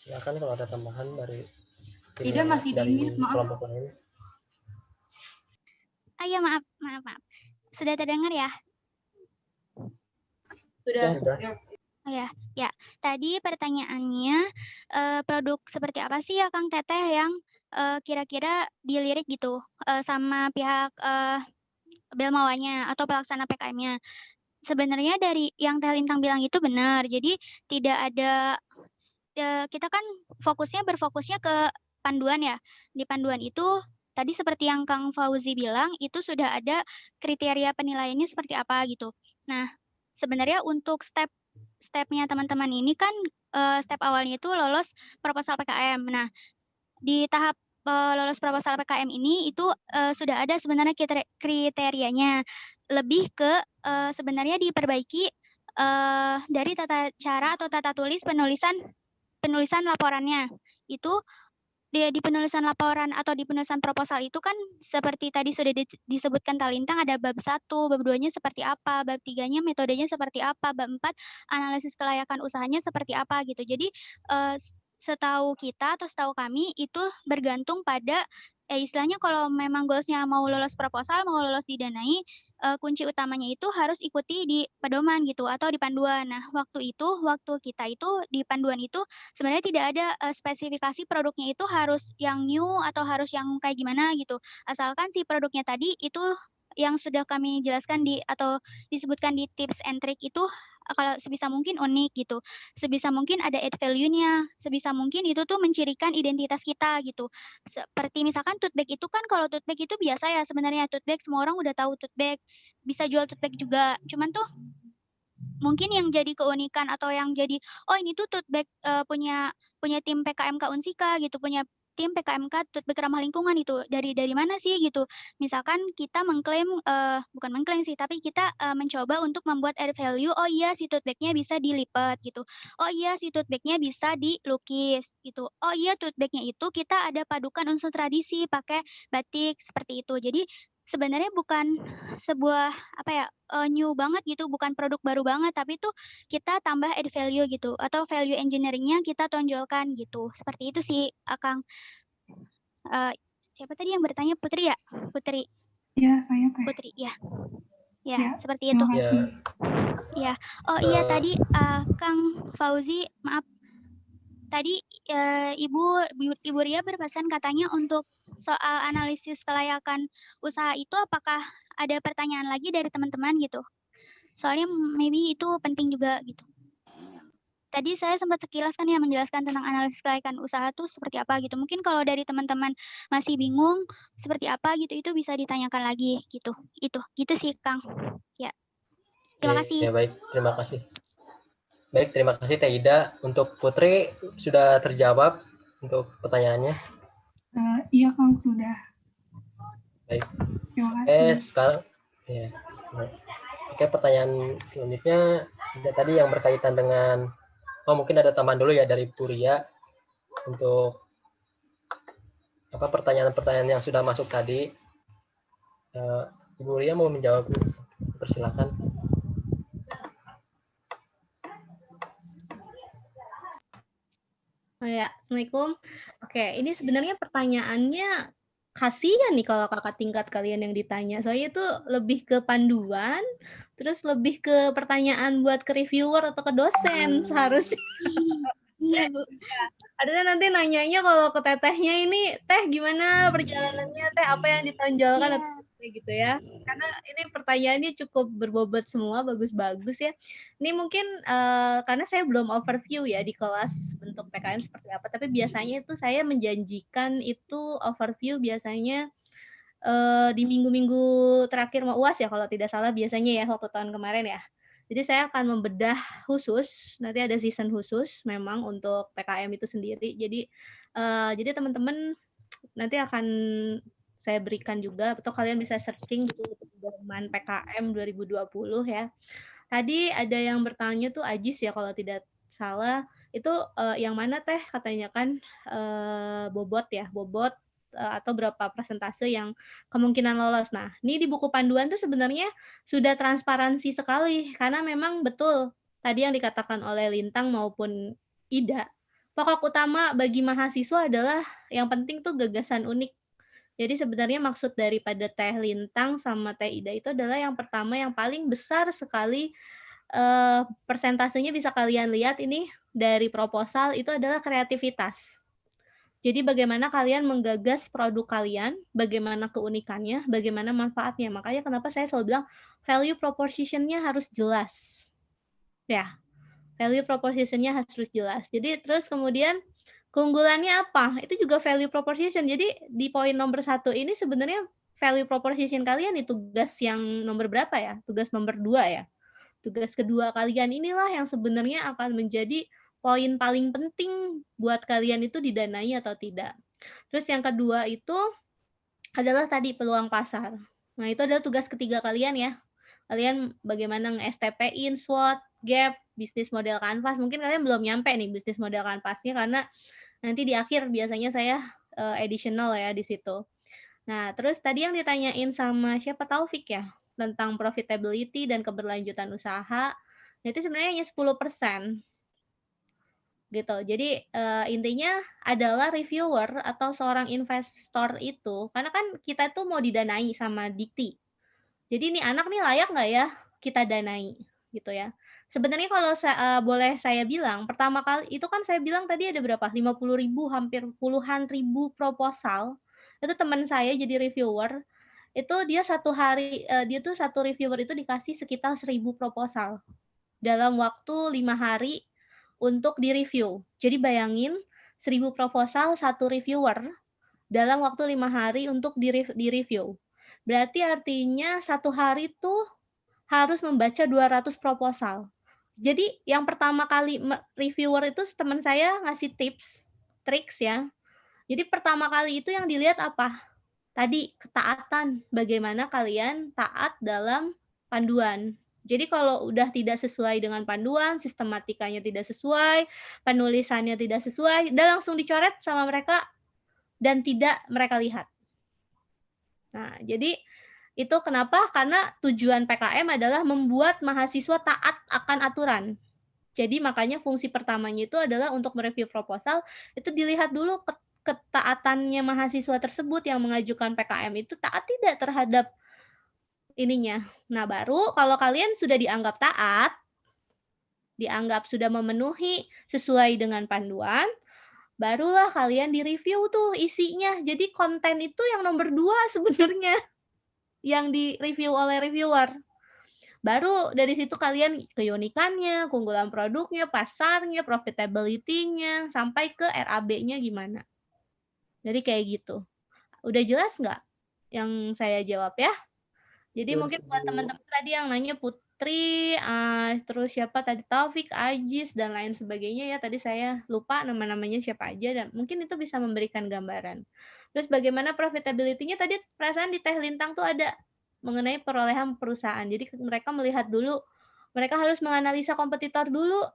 Silakan kalau ada tambahan dari Ida masih di mute, maaf. Kelompok lain. Ya maaf. Sudah terdengar ya? Sudah. Oh ya. Tadi pertanyaannya produk seperti apa sih ya Kang Teteh yang kira-kira dilirik gitu sama pihak Belmawanya atau pelaksana PKM-nya. Sebenarnya dari yang Teh Lintang bilang itu benar. Jadi tidak ada kita kan berfokusnya ke panduan ya. Di panduan itu tadi seperti yang Kang Fauzi bilang itu sudah ada kriteria penilaiannya seperti apa gitu. Nah, sebenarnya untuk stepnya teman-teman ini kan step awalnya itu lolos proposal PKM. Nah, di tahap lolos proposal PKM ini itu sudah ada sebenarnya kriterianya. Lebih ke sebenarnya diperbaiki dari tata cara atau tata tulis penulisan laporannya. Itu di penulisan laporan atau di penulisan proposal itu kan seperti tadi sudah disebutkan Talintang, ada bab 1, bab 2-nya seperti apa, bab 3-nya metodenya seperti apa, bab 4 analisis kelayakan usahanya seperti apa gitu. Jadi setahu kita atau setahu kami itu bergantung pada istilahnya kalau memang goals-nya mau lolos proposal, mau lolos didanai, kunci utamanya itu harus ikuti di pedoman gitu atau di panduan. Nah, waktu kita itu di panduan itu sebenarnya tidak ada spesifikasi produknya itu harus yang new atau harus yang kayak gimana gitu. Asalkan si produknya tadi itu yang sudah kami jelaskan atau disebutkan di tips and trick itu kalau sebisa mungkin unik gitu. Sebisa mungkin ada add value-nya, sebisa mungkin itu tuh mencirikan identitas kita gitu. Seperti misalkan tote bag itu kan kalau tote bag itu biasa ya sebenarnya tote bag semua orang udah tahu tote bag. Bisa jual tote bag juga. Cuman tuh mungkin yang jadi keunikan atau yang jadi oh ini tuh tote bag punya tim PKMK Unsika gitu, punya tim PKMK tote bag ramah lingkungan itu dari mana sih gitu. Misalkan kita mengklaim bukan mengklaim sih, tapi kita mencoba untuk membuat add value. Oh iya si tote bag-nya bisa dilipat gitu. Oh iya si tote bag-nya bisa dilukis gitu. Oh iya tote bag-nya itu kita ada padukan unsur tradisi pakai batik seperti itu. Jadi sebenarnya bukan sebuah apa ya new banget gitu, bukan produk baru banget, tapi tuh kita tambah add value gitu atau value engineering-nya kita tonjolkan gitu. Seperti itu sih, Akang. Siapa tadi yang bertanya? Putri ya? Putri. Ya, saya Teh. Putri, ya. Ya, Ya, seperti itu. terima kasih. Ya. Oh iya tadi Kang Fauzi, maaf. Tadi Ibu Ria berpesan katanya untuk soal analisis kelayakan usaha itu apakah ada pertanyaan lagi dari teman-teman gitu? Soalnya maybe itu penting juga gitu. Tadi saya sempat sekilas kan ya menjelaskan tentang analisis kelayakan usaha itu seperti apa gitu. Mungkin kalau dari teman-teman masih bingung seperti apa gitu, itu bisa ditanyakan lagi gitu. Gitu sih Kang. Ya. Terima kasih. Ya baik, terima kasih. Baik, terima kasih Teh Ida. Untuk Putri sudah terjawab untuk pertanyaannya. Iya Kang, sudah. Baik. Terima kasih. Sekarang ya. Oke, pertanyaan selanjutnya tadi yang berkaitan dengan mungkin ada tambahan dulu ya dari Puria untuk apa pertanyaan-pertanyaan yang sudah masuk tadi. Ibu Ria mau menjawab, persilakan. Oh ya, Assalamualaikum. Oke, ini sebenarnya pertanyaannya kasihan nih kalau kakak tingkat kalian yang ditanya. Soalnya itu lebih ke panduan, terus lebih ke pertanyaan buat ke reviewer atau ke dosen seharusnya. Iya, Bu. Ada nanti nanyanya kalau ke tetehnya ini, Teh gimana perjalanannya, Teh apa yang ditonjolkan atau gitu ya. Karena ini pertanyaannya cukup berbobot semua, bagus-bagus ya. Ini mungkin karena saya belum overview ya di kelas bentuk PKM seperti apa, tapi biasanya itu saya menjanjikan itu overview biasanya di minggu-minggu terakhir mau UAS ya kalau tidak salah biasanya ya waktu tahun kemarin ya. Jadi saya akan membedah khusus, nanti ada season khusus memang untuk PKM itu sendiri. Jadi teman-teman nanti akan saya berikan juga, atau kalian bisa searching gitu pedoman PKM 2020 ya. Tadi ada yang bertanya tuh Ajis ya kalau tidak salah, itu yang mana Teh katanya kan bobot ya, bobot atau berapa persentase yang kemungkinan lolos. Nah, ini di buku panduan tuh sebenarnya sudah transparansi sekali, karena memang betul tadi yang dikatakan oleh Lintang maupun Ida, pokok utama bagi mahasiswa adalah yang penting tuh gagasan unik. Jadi sebenarnya maksud daripada Teh Lintang sama Teh Ida itu adalah yang pertama yang paling besar sekali persentasenya bisa kalian lihat ini dari proposal itu adalah kreativitas. Jadi bagaimana kalian menggagas produk kalian, bagaimana keunikannya, bagaimana manfaatnya. Makanya kenapa saya selalu bilang value proposition-nya harus jelas. Ya, value proposition-nya harus jelas. Jadi terus kemudian keunggulannya apa? Itu juga value proposition. Jadi di poin nomor 1 ini sebenarnya value proposition kalian itu tugas yang nomor berapa ya? Tugas nomor 2 ya. Tugas kedua kalian inilah yang sebenarnya akan menjadi poin paling penting buat kalian itu didanai atau tidak. Terus yang kedua itu adalah tadi peluang pasar. Nah, itu adalah tugas ketiga kalian ya. Kalian bagaimana nge-STP-in SWOT, gap, bisnis model kanvas. Mungkin kalian belum nyampe nih bisnis model kanvasnya karena nanti di akhir biasanya saya additional ya di situ. Nah, terus tadi yang ditanyain sama siapa Taufik ya tentang profitability dan keberlanjutan usaha, itu sebenarnya hanya 10%. Gitu. Jadi intinya adalah reviewer atau seorang investor itu, karena kan kita tuh mau didanai sama Dikti. Jadi ini anak nih layak nggak ya kita danai gitu ya. Sebenarnya kalau boleh saya bilang, pertama kali itu kan saya bilang tadi ada berapa? 50.000 hampir puluhan ribu proposal. Itu teman saya jadi reviewer. Itu dia satu hari dia tuh satu reviewer itu dikasih sekitar 1.000 proposal dalam waktu 5 hari untuk di-review. Jadi bayangin 1.000 proposal, satu reviewer dalam waktu 5 hari untuk di-review. Berarti artinya satu hari tuh harus membaca 200 proposal. Jadi yang pertama kali reviewer itu teman saya ngasih tips, triks ya. Jadi pertama kali itu yang dilihat apa? Tadi ketaatan, bagaimana kalian taat dalam panduan. Jadi kalau udah tidak sesuai dengan panduan, sistematikanya tidak sesuai, penulisannya tidak sesuai, udah langsung dicoret sama mereka dan tidak mereka lihat. Nah, jadi itu kenapa? Karena tujuan PKM adalah membuat mahasiswa taat akan aturan. Jadi makanya fungsi pertamanya itu adalah untuk mereview proposal, itu dilihat dulu ketaatannya mahasiswa tersebut yang mengajukan PKM itu taat tidak terhadap ininya. Nah, baru kalau kalian sudah dianggap taat, dianggap sudah memenuhi sesuai dengan panduan, barulah kalian di-review tuh isinya. Jadi konten itu yang nomor 2 sebenarnya yang di-review oleh reviewer. Baru dari situ kalian keunikannya, keunggulan produknya, pasarnya, profitability-nya, sampai ke RAB-nya gimana. Jadi kayak gitu. Udah jelas nggak yang saya jawab ya? Jadi mungkin buat teman-teman tadi yang nanya Putri, terus siapa tadi Taufik, Ajis, dan lain sebagainya ya. Tadi saya lupa nama-namanya siapa aja dan mungkin itu bisa memberikan gambaran. Terus bagaimana profitability-nya tadi perasaan di Teh Lintang tuh ada mengenai perolehan perusahaan. Jadi mereka melihat dulu, mereka harus menganalisa kompetitor dulu.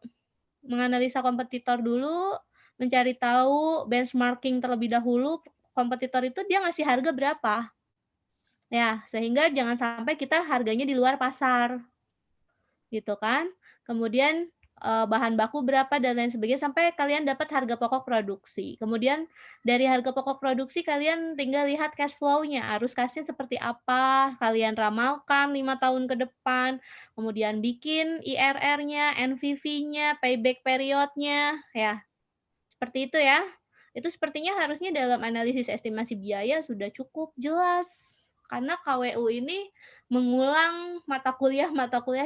Menganalisa kompetitor dulu, mencari tahu benchmarking terlebih dahulu, kompetitor itu dia ngasih harga berapa. Ya, sehingga jangan sampai kita harganya di luar pasar. Gitu kan. Kemudian bahan baku berapa dan lain sebagainya sampai kalian dapat harga pokok produksi. Kemudian dari harga pokok produksi kalian tinggal lihat cash flow-nya, arus kasnya seperti apa, kalian ramalkan 5 tahun ke depan, kemudian bikin IRR-nya, NPV-nya, payback period-nya, ya. Seperti itu ya. Itu sepertinya harusnya dalam analisis estimasi biaya sudah cukup jelas. Karena KWU ini mengulang mata kuliah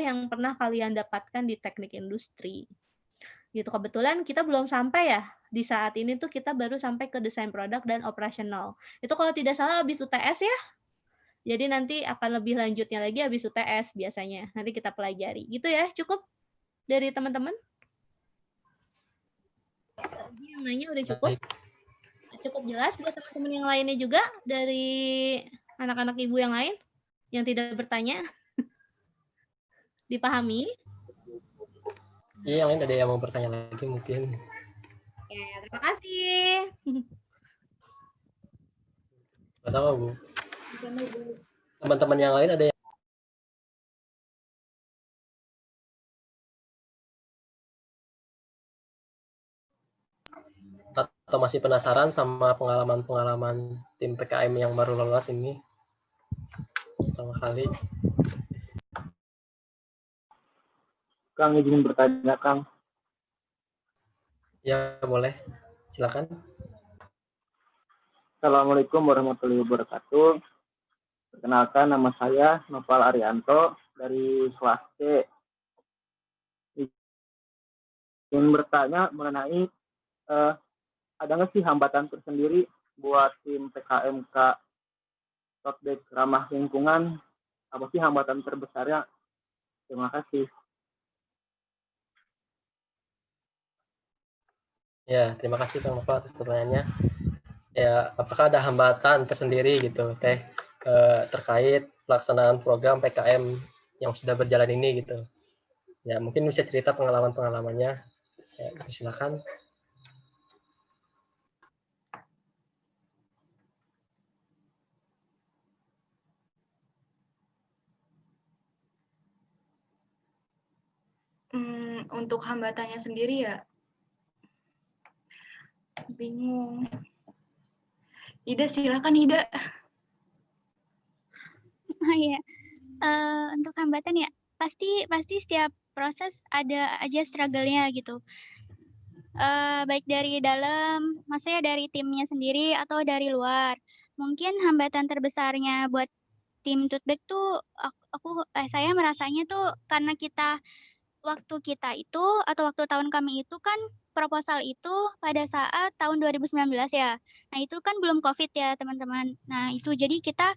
yang pernah kalian dapatkan di teknik industri. Gitu. Kebetulan kita belum sampai ya. Di saat ini tuh kita baru sampai ke desain produk dan operasional. Itu kalau tidak salah habis UTS ya. Jadi nanti akan lebih lanjutnya lagi habis UTS biasanya. Nanti kita pelajari. Gitu ya, cukup dari teman-teman? Tadi yang nanya udah cukup? Cukup jelas buat teman-teman yang lainnya juga dari anak-anak ibu yang lain yang tidak bertanya? Dipahami? Iya, yang lain ada yang mau bertanya lagi mungkin. Oke, terima kasih. Sama-sama, Bu. Sama, Bu. Teman-teman yang lain ada yang atau masih penasaran sama pengalaman-pengalaman tim PKM yang baru lolos ini? Pertama kali. Kang, izin bertanya, Kang. Ya, boleh. Silakan. Assalamualaikum warahmatullahi wabarakatuh. Perkenalkan, nama saya Nopal Arianto dari kelas C. Ingin bertanya mengenai ada nggak sih hambatan tersendiri buat tim PKMK Totbek ramah lingkungan? Apa sih hambatan terbesarnya? Terima kasih. Ya, terima kasih Kang Nopal atas pertanyaannya. Ya, apakah ada hambatan tersendiri gitu, Teh, terkait pelaksanaan program PKM yang sudah berjalan ini gitu? Ya, mungkin bisa cerita pengalaman-pengalamannya. Ya, silakan. Untuk hambatannya sendiri ya, bingung. Ida, silakan Ida. Iya. Untuk hambatan ya, pasti setiap proses ada aja struggle-nya gitu. Baik dari dalam, maksudnya dari timnya sendiri atau dari luar. Mungkin hambatan terbesarnya buat tim tote bag tuh saya merasanya tuh karena waktu kita itu atau waktu tahun kami itu kan proposal itu pada saat tahun 2019 ya. Nah, itu kan belum Covid ya, teman-teman. Nah, itu jadi kita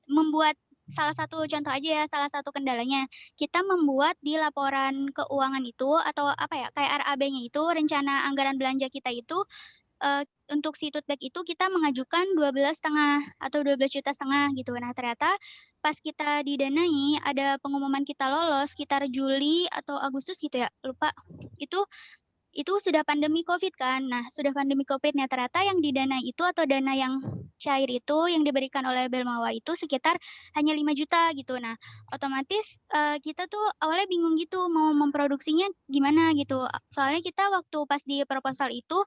membuat salah satu contoh aja ya, salah satu kendalanya. Kita membuat di laporan keuangan itu atau kayak RAB-nya itu, rencana anggaran belanja kita itu untuk si tote bag itu kita mengajukan 12,5 atau 12,5 juta gitu. Nah, ternyata pas kita didanai ada pengumuman kita lolos sekitar Juli atau Agustus gitu ya, lupa. Itu sudah pandemi Covid kan. Nah, sudah pandemi Covid, nah ternyata yang didanai itu atau dana yang cair itu yang diberikan oleh Belmawa itu sekitar hanya 5 juta gitu. Nah, otomatis kita tuh awalnya bingung gitu mau memproduksinya gimana gitu. Soalnya kita waktu pas di proposal itu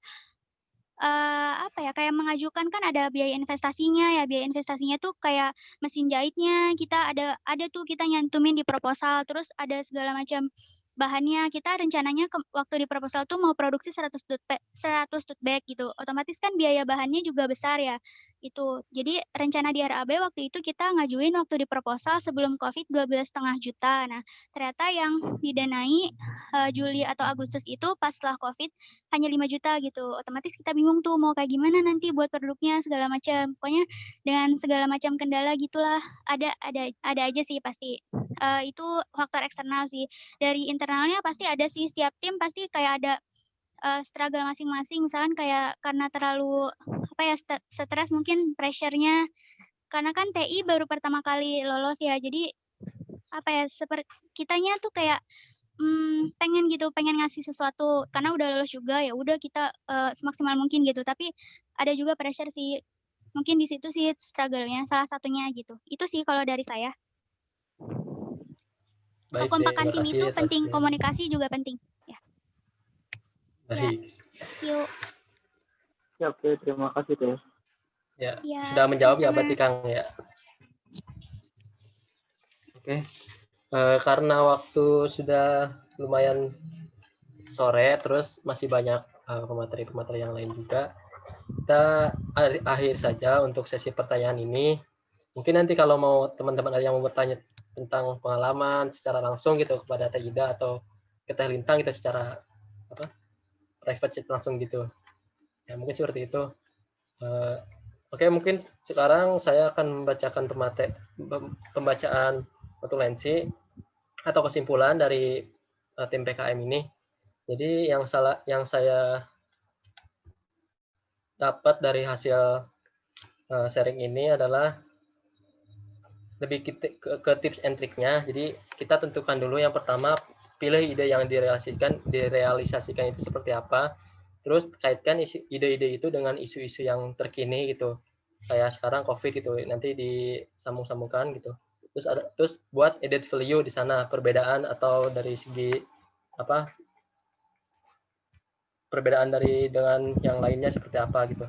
kayak mengajukan kan ada biaya investasinya ya, biaya investasinya tuh kayak mesin jahitnya, kita ada tuh kita nyantumin di proposal, terus ada segala macam bahannya. Kita rencananya waktu di proposal tuh mau produksi 100 tote bag gitu. Otomatis kan biaya bahannya juga besar ya. Itu. Jadi rencana di RAB waktu itu kita ngajuin waktu di proposal sebelum Covid 12,5 juta. Nah, ternyata yang didanai Juli atau Agustus itu pas setelah Covid hanya 5 juta gitu. Otomatis kita bingung tuh mau kayak gimana nanti buat produknya segala macam. Pokoknya dengan segala macam kendala gitulah. Ada aja sih pasti. Itu faktor eksternal sih. Dari internalnya pasti ada sih, setiap tim pasti kayak ada struggle masing-masing. Misalkan kayak karena terlalu stres mungkin pressure-nya, karena kan TI baru pertama kali lolos ya. Jadi seperti kitanya tuh kayak pengen ngasih sesuatu karena udah lulus juga, ya udah kita semaksimal mungkin gitu. Tapi ada juga pressure sih. Mungkin di situ sih struggle-nya salah satunya gitu. Itu sih kalau dari saya. Baik, Kekompakan tim itu atas penting, komunikasi juga penting. Ya. Baik. Yuk. Ya, oke, terima kasih Teh. Ya, Ya, sudah menjawab ya berarti Kang ya. Oke. Karena waktu sudah lumayan sore, terus masih banyak pemateri-pemateri yang lain juga, kita akhir saja untuk sesi pertanyaan ini. Mungkin nanti kalau mau teman-teman ada yang mau bertanya tentang pengalaman secara langsung gitu kepada Teh Ida atau ke Teh Lintang gitu secara private chat langsung gitu. Ya mungkin seperti itu. Oke, mungkin sekarang saya akan membacakan pembacaan notulensi atau kesimpulan dari tim PKM ini. Jadi yang saya dapat dari hasil sharing ini adalah lebih ke tips and triknya. Jadi kita tentukan dulu yang pertama, pilih ide yang direalisasikan itu seperti apa. Terus kaitkan ide-ide itu dengan isu-isu yang terkini gitu. Kayak sekarang COVID gitu, nanti disambung-sambungkan gitu. Terus buat added value di sana, perbedaan atau dari segi perbedaan dengan yang lainnya seperti apa gitu.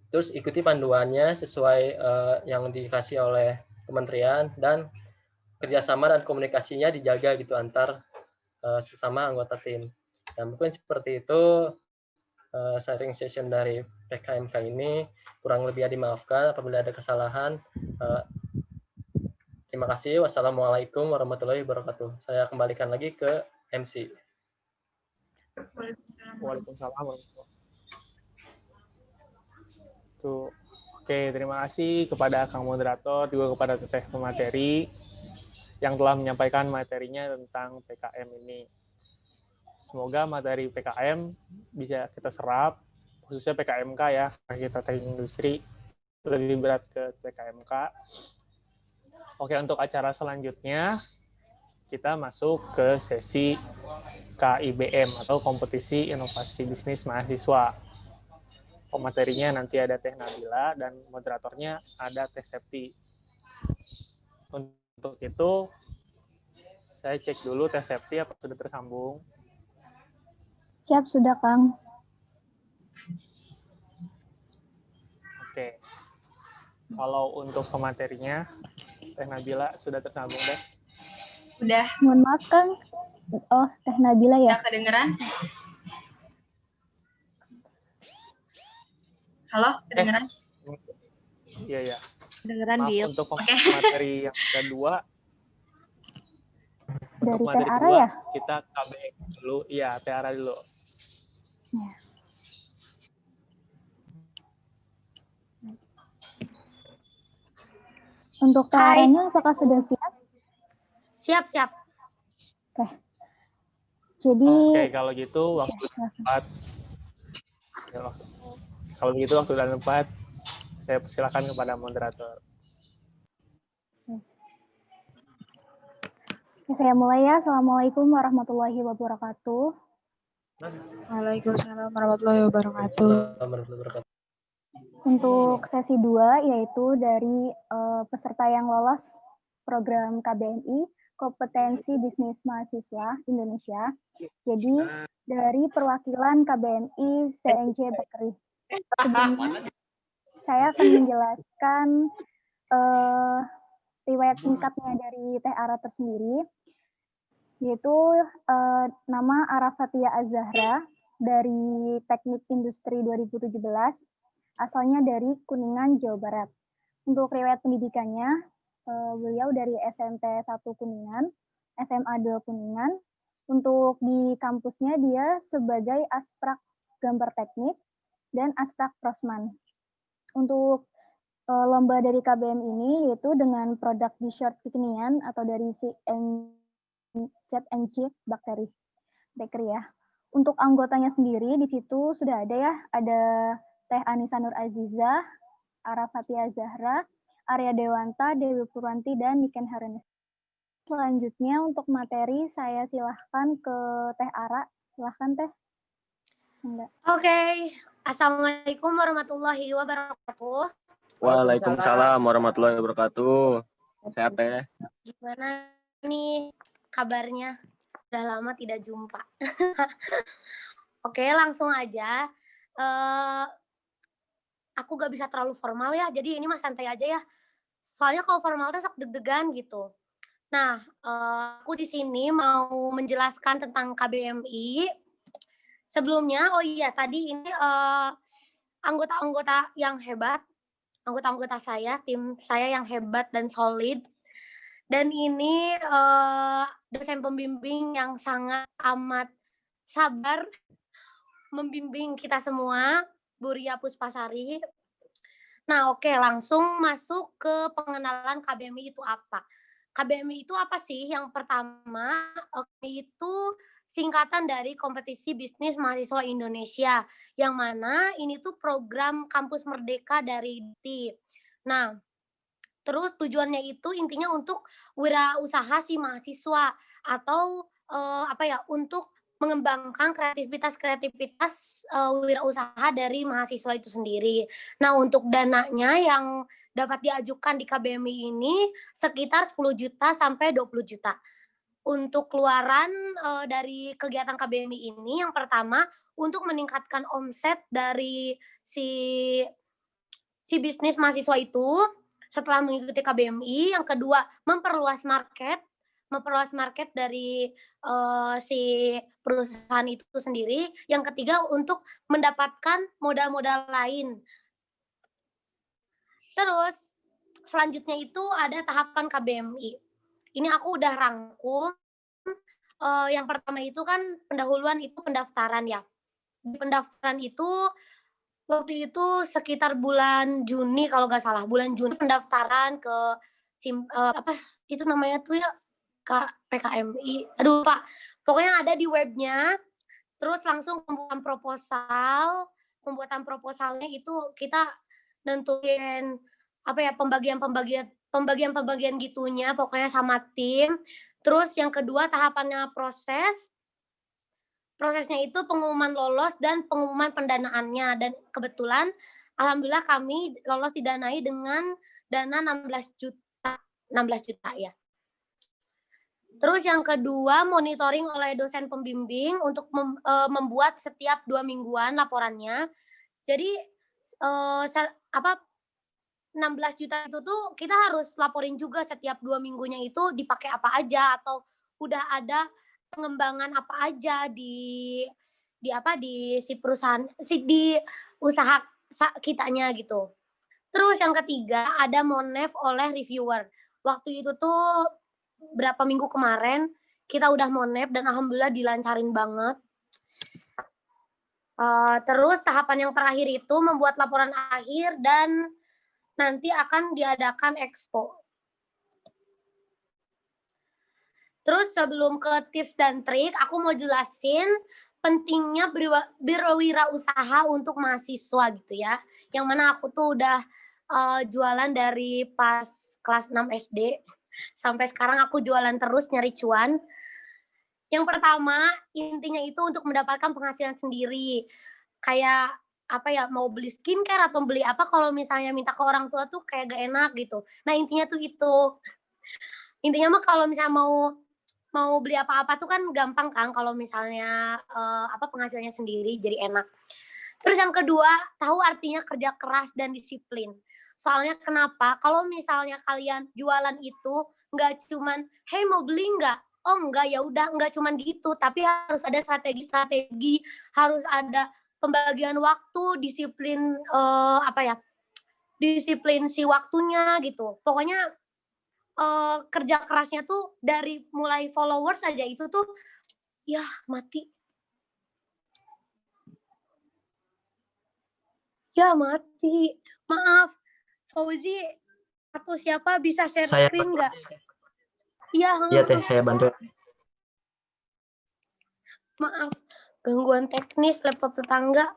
Terus ikuti panduannya sesuai yang dikasih oleh kementerian, dan kerjasama dan komunikasinya dijaga gitu antar sesama anggota tim. Dan mungkin seperti itu sharing session dari PKMK ini. Kurang lebih dimaafkan apabila ada kesalahan. Terima kasih. Wassalamualaikum warahmatullahi wabarakatuh. Saya kembalikan lagi ke MC. Waalaikumsalam. Tuh. Oke, terima kasih kepada Kang Moderator, juga kepada Teteh pemateri yang telah menyampaikan materinya tentang PKM ini. Semoga materi PKM bisa kita serap, khususnya PKMK ya, kita teknik industri, lebih berat ke PKMK. Oke, untuk acara selanjutnya, kita masuk ke sesi KIBM atau Kompetisi Inovasi Bisnis Mahasiswa. Pematerinya nanti ada Teh Nabila dan moderatornya ada Teh Septi. Untuk itu, saya cek dulu Teh Septi apa sudah tersambung. Siap, sudah, Kang. Oke. Kalau untuk pematerinya, Teh Nabila sudah tersambung, deh. Udah. Mohon maaf, Kang. Oh, Teh Nabila ya? Udah kedengeran? Halo, kedengeran? Iya. Kedengeran, Maaf, Bil. untuk materi yang kedua, Dari untuk materi Teh Ara kedua, ya? kita KBM dulu. Iya, Teh Ara dulu. Ya. Untuk Teh Aranya apakah sudah siap? Siap. Oke. Jadi Kalau gitu waktu dan tempat. Kalau gitu waktu dan tempat, saya persilakan kepada moderator. Saya mulai ya. Assalamualaikum warahmatullahi wabarakatuh. Waalaikumsalam warahmatullahi wabarakatuh. Untuk sesi 2 yaitu dari peserta yang lolos program KBMI Kompetensi Bisnis Mahasiswa Indonesia. Jadi dari perwakilan KBMI CNJ Bakery. Sebelumnya saya akan menjelaskan riwayat singkatnya dari Teh Ara tersendiri, yaitu nama Arafatia Az-Zahra dari Teknik Industri 2017, asalnya dari Kuningan, Jawa Barat. Untuk riwayat pendidikannya, beliau dari SMP 1 Kuningan, SMA 2 Kuningan. Untuk di kampusnya dia sebagai Asprak Gambar Teknik dan Asprak Prosman. Untuk lomba dari KBM ini yaitu dengan produk dessert kekinian atau dari ZNC Bakery ya. Untuk anggotanya sendiri di situ sudah ada ya, ada Teh Anissa Nur Aziza, Arafatia Zahra, Arya Dewanta, Dewi Purwanti, dan Niken Harunis. Selanjutnya untuk materi saya silahkan ke Teh Ara. Silahkan Teh. Oke. Assalamualaikum warahmatullahi wabarakatuh. Waalaikumsalam warahmatullahi wabarakatuh. Sehat ya? Gimana nih kabarnya? Udah lama tidak jumpa. Oke, langsung aja. Aku gak bisa terlalu formal ya, jadi ini mah santai aja ya. Soalnya kalau formal tuh sok deg-degan gitu. Nah, aku di sini mau menjelaskan tentang KBMI. Sebelumnya, oh iya tadi ini anggota-anggota yang hebat, anggota-anggota saya, tim saya yang hebat dan solid. Dan ini dosen pembimbing yang sangat amat sabar membimbing kita semua, Bu Ria Puspasari. Nah, oke, langsung masuk ke pengenalan KBMI itu apa. KBMI itu apa sih? Yang pertama, itu singkatan dari Kompetisi Bisnis Mahasiswa Indonesia, yang mana ini tuh program kampus merdeka dari DIT. Nah, terus tujuannya itu intinya untuk wirausaha si mahasiswa atau untuk mengembangkan kreativitas wirausaha dari mahasiswa itu sendiri. Nah, untuk dananya yang dapat diajukan di KBMI ini sekitar 10 juta sampai 20 juta. Untuk keluaran dari kegiatan KBMI ini yang pertama untuk meningkatkan omset dari si bisnis mahasiswa itu setelah mengikuti KBMI, yang kedua memperluas market dari si perusahaan itu sendiri, yang ketiga untuk mendapatkan modal-modal lain. Terus selanjutnya itu ada tahapan KBMI. Ini aku udah rangkum. Yang pertama itu kan pendahuluan itu pendaftaran ya. Di pendaftaran itu waktu itu sekitar bulan Juni kalau nggak salah, bulan Juni pendaftaran ke itu namanya tuh ya PKMI. Aduh Pak, pokoknya ada di webnya. Terus langsung pembuatan proposalnya itu kita nentuin pembagian gitunya pokoknya sama tim. Terus yang kedua tahapannya prosesnya itu pengumuman lolos dan pengumuman pendanaannya. Dan kebetulan alhamdulillah kami lolos didanai dengan dana 16 juta ya. Terus yang kedua monitoring oleh dosen pembimbing untuk membuat setiap 2 mingguan laporannya. Jadi 16 juta itu tuh kita harus laporin juga setiap 2 minggunya itu dipakai apa aja, atau udah ada pengembangan apa aja di si perusahaan, di usaha kitanya gitu. Terus yang ketiga ada monef oleh reviewer. Waktu itu tuh berapa minggu kemarin kita udah monef dan alhamdulillah dilancarin banget. Terus tahapan yang terakhir itu membuat laporan akhir dan nanti akan diadakan expo. Terus sebelum ke tips dan trik, aku mau jelasin pentingnya berwirausaha untuk mahasiswa gitu ya. Yang mana aku tuh udah jualan dari pas kelas 6 SD sampai sekarang aku jualan terus nyari cuan. Yang pertama, intinya itu untuk mendapatkan penghasilan sendiri. Kayak mau beli skincare atau beli apa, kalau misalnya minta ke orang tua tuh kayak gak enak gitu. Nah intinya tuh itu. Intinya mah kalau misalnya mau beli apa-apa tuh kan gampang kan kalau misalnya penghasilannya sendiri, jadi enak. Terus yang kedua, tahu artinya kerja keras dan disiplin. Soalnya kenapa? Kalau misalnya kalian jualan itu nggak cuman, hey mau beli nggak? Oh enggak, ya udah enggak cuman gitu, tapi harus ada strategi, harus ada pembagian waktu, disiplin disiplin si waktunya gitu. Pokoknya kerja kerasnya tuh dari mulai followers aja itu tuh ya mati. Ya mati. Maaf, Fauzi atau siapa bisa share screen nggak? Iya Teh, saya bantu. Maaf, gangguan teknis laptop tetangga.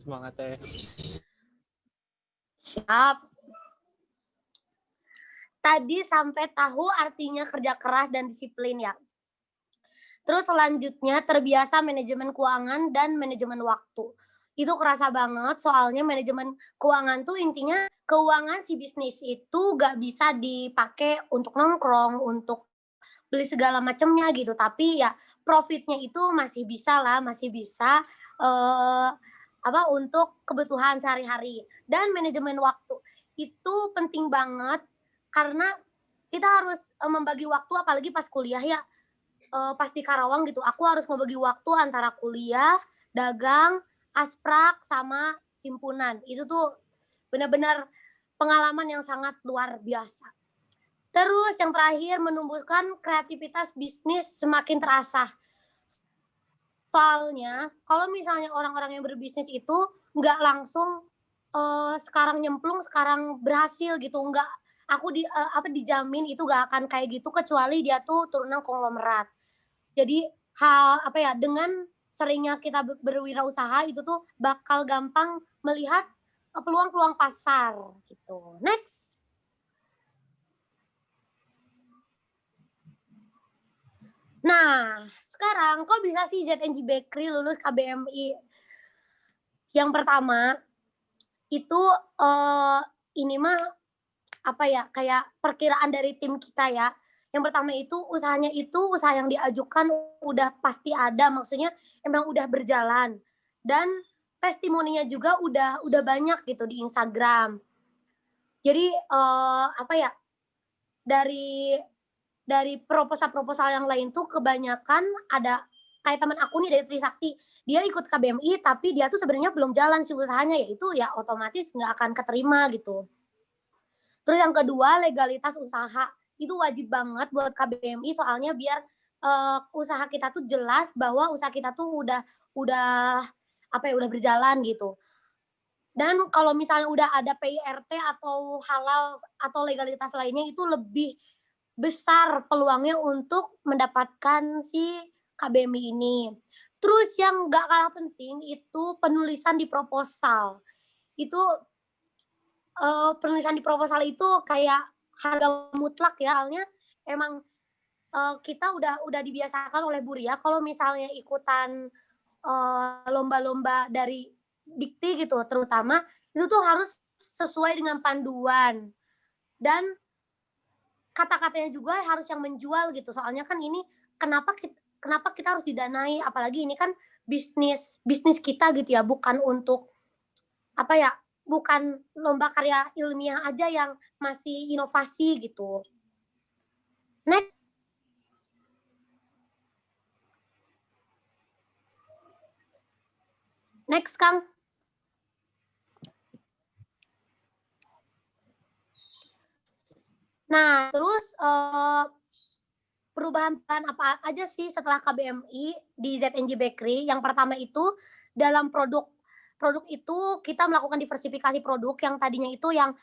Semangat Teh. Siap. Tadi sampai tahu artinya kerja keras dan disiplin ya. Terus selanjutnya terbiasa manajemen keuangan dan manajemen waktu. Itu kerasa banget, soalnya manajemen keuangan tuh intinya keuangan si bisnis itu gak bisa dipakai untuk nongkrong, untuk beli segala macamnya gitu. Tapi ya profitnya itu masih bisa untuk kebutuhan sehari-hari. Dan manajemen waktu itu penting banget karena kita harus membagi waktu, apalagi pas kuliah ya. Pas di Karawang gitu, aku harus membagi waktu antara kuliah, dagang, asprak, sama himpunan. Itu tuh benar-benar pengalaman yang sangat luar biasa. Terus yang terakhir, menumbuhkan kreativitas bisnis semakin terasa. Soalnya kalau misalnya orang-orang yang berbisnis itu nggak langsung sekarang nyemplung, sekarang berhasil gitu, nggak. Aku dijamin itu nggak akan kayak gitu kecuali dia tuh turunan konglomerat. Jadi dengan seringnya kita berwirausaha itu tuh bakal gampang melihat peluang-peluang pasar gitu. Next. Nah, sekarang kok bisa sih ZNJ Bakery lulus KBMI? Yang pertama itu ini mah kayak perkiraan dari tim kita ya. Yang pertama itu usahanya itu usaha yang diajukan udah pasti ada, maksudnya emang udah berjalan. Dan testimoninya juga udah banyak gitu di Instagram. Jadi dari proposal yang lain tuh kebanyakan ada kayak teman aku nih dari Trisakti, dia ikut KBMI tapi dia tuh sebenarnya belum jalan sih usahanya, yaitu ya otomatis nggak akan keterima gitu. Terus yang kedua, legalitas usaha itu wajib banget buat KBMI, soalnya biar usaha kita tuh jelas bahwa usaha kita tuh udah berjalan gitu. Dan kalau misalnya udah ada PIRT atau halal atau legalitas lainnya, itu lebih besar peluangnya untuk mendapatkan si KBMI ini. Terus yang nggak kalah penting itu penulisan di proposal. Itu penulisan di proposal itu kayak harga mutlak ya, soalnya emang kita udah dibiasakan oleh Bu Ria kalau misalnya ikutan lomba-lomba dari dikti gitu, terutama itu tuh harus sesuai dengan panduan dan kata-katanya juga harus yang menjual gitu. Soalnya kan ini kenapa kita harus didanai, apalagi ini kan bisnis kita gitu ya, bukan untuk apa ya, bukan lomba karya ilmiah aja yang masih inovasi gitu. Next. Next, Kang. Nah, terus perubahan apa aja sih setelah KBMI di ZNJ Bakery? Yang pertama itu dalam produk itu kita melakukan diversifikasi produk yang tadinya itu yang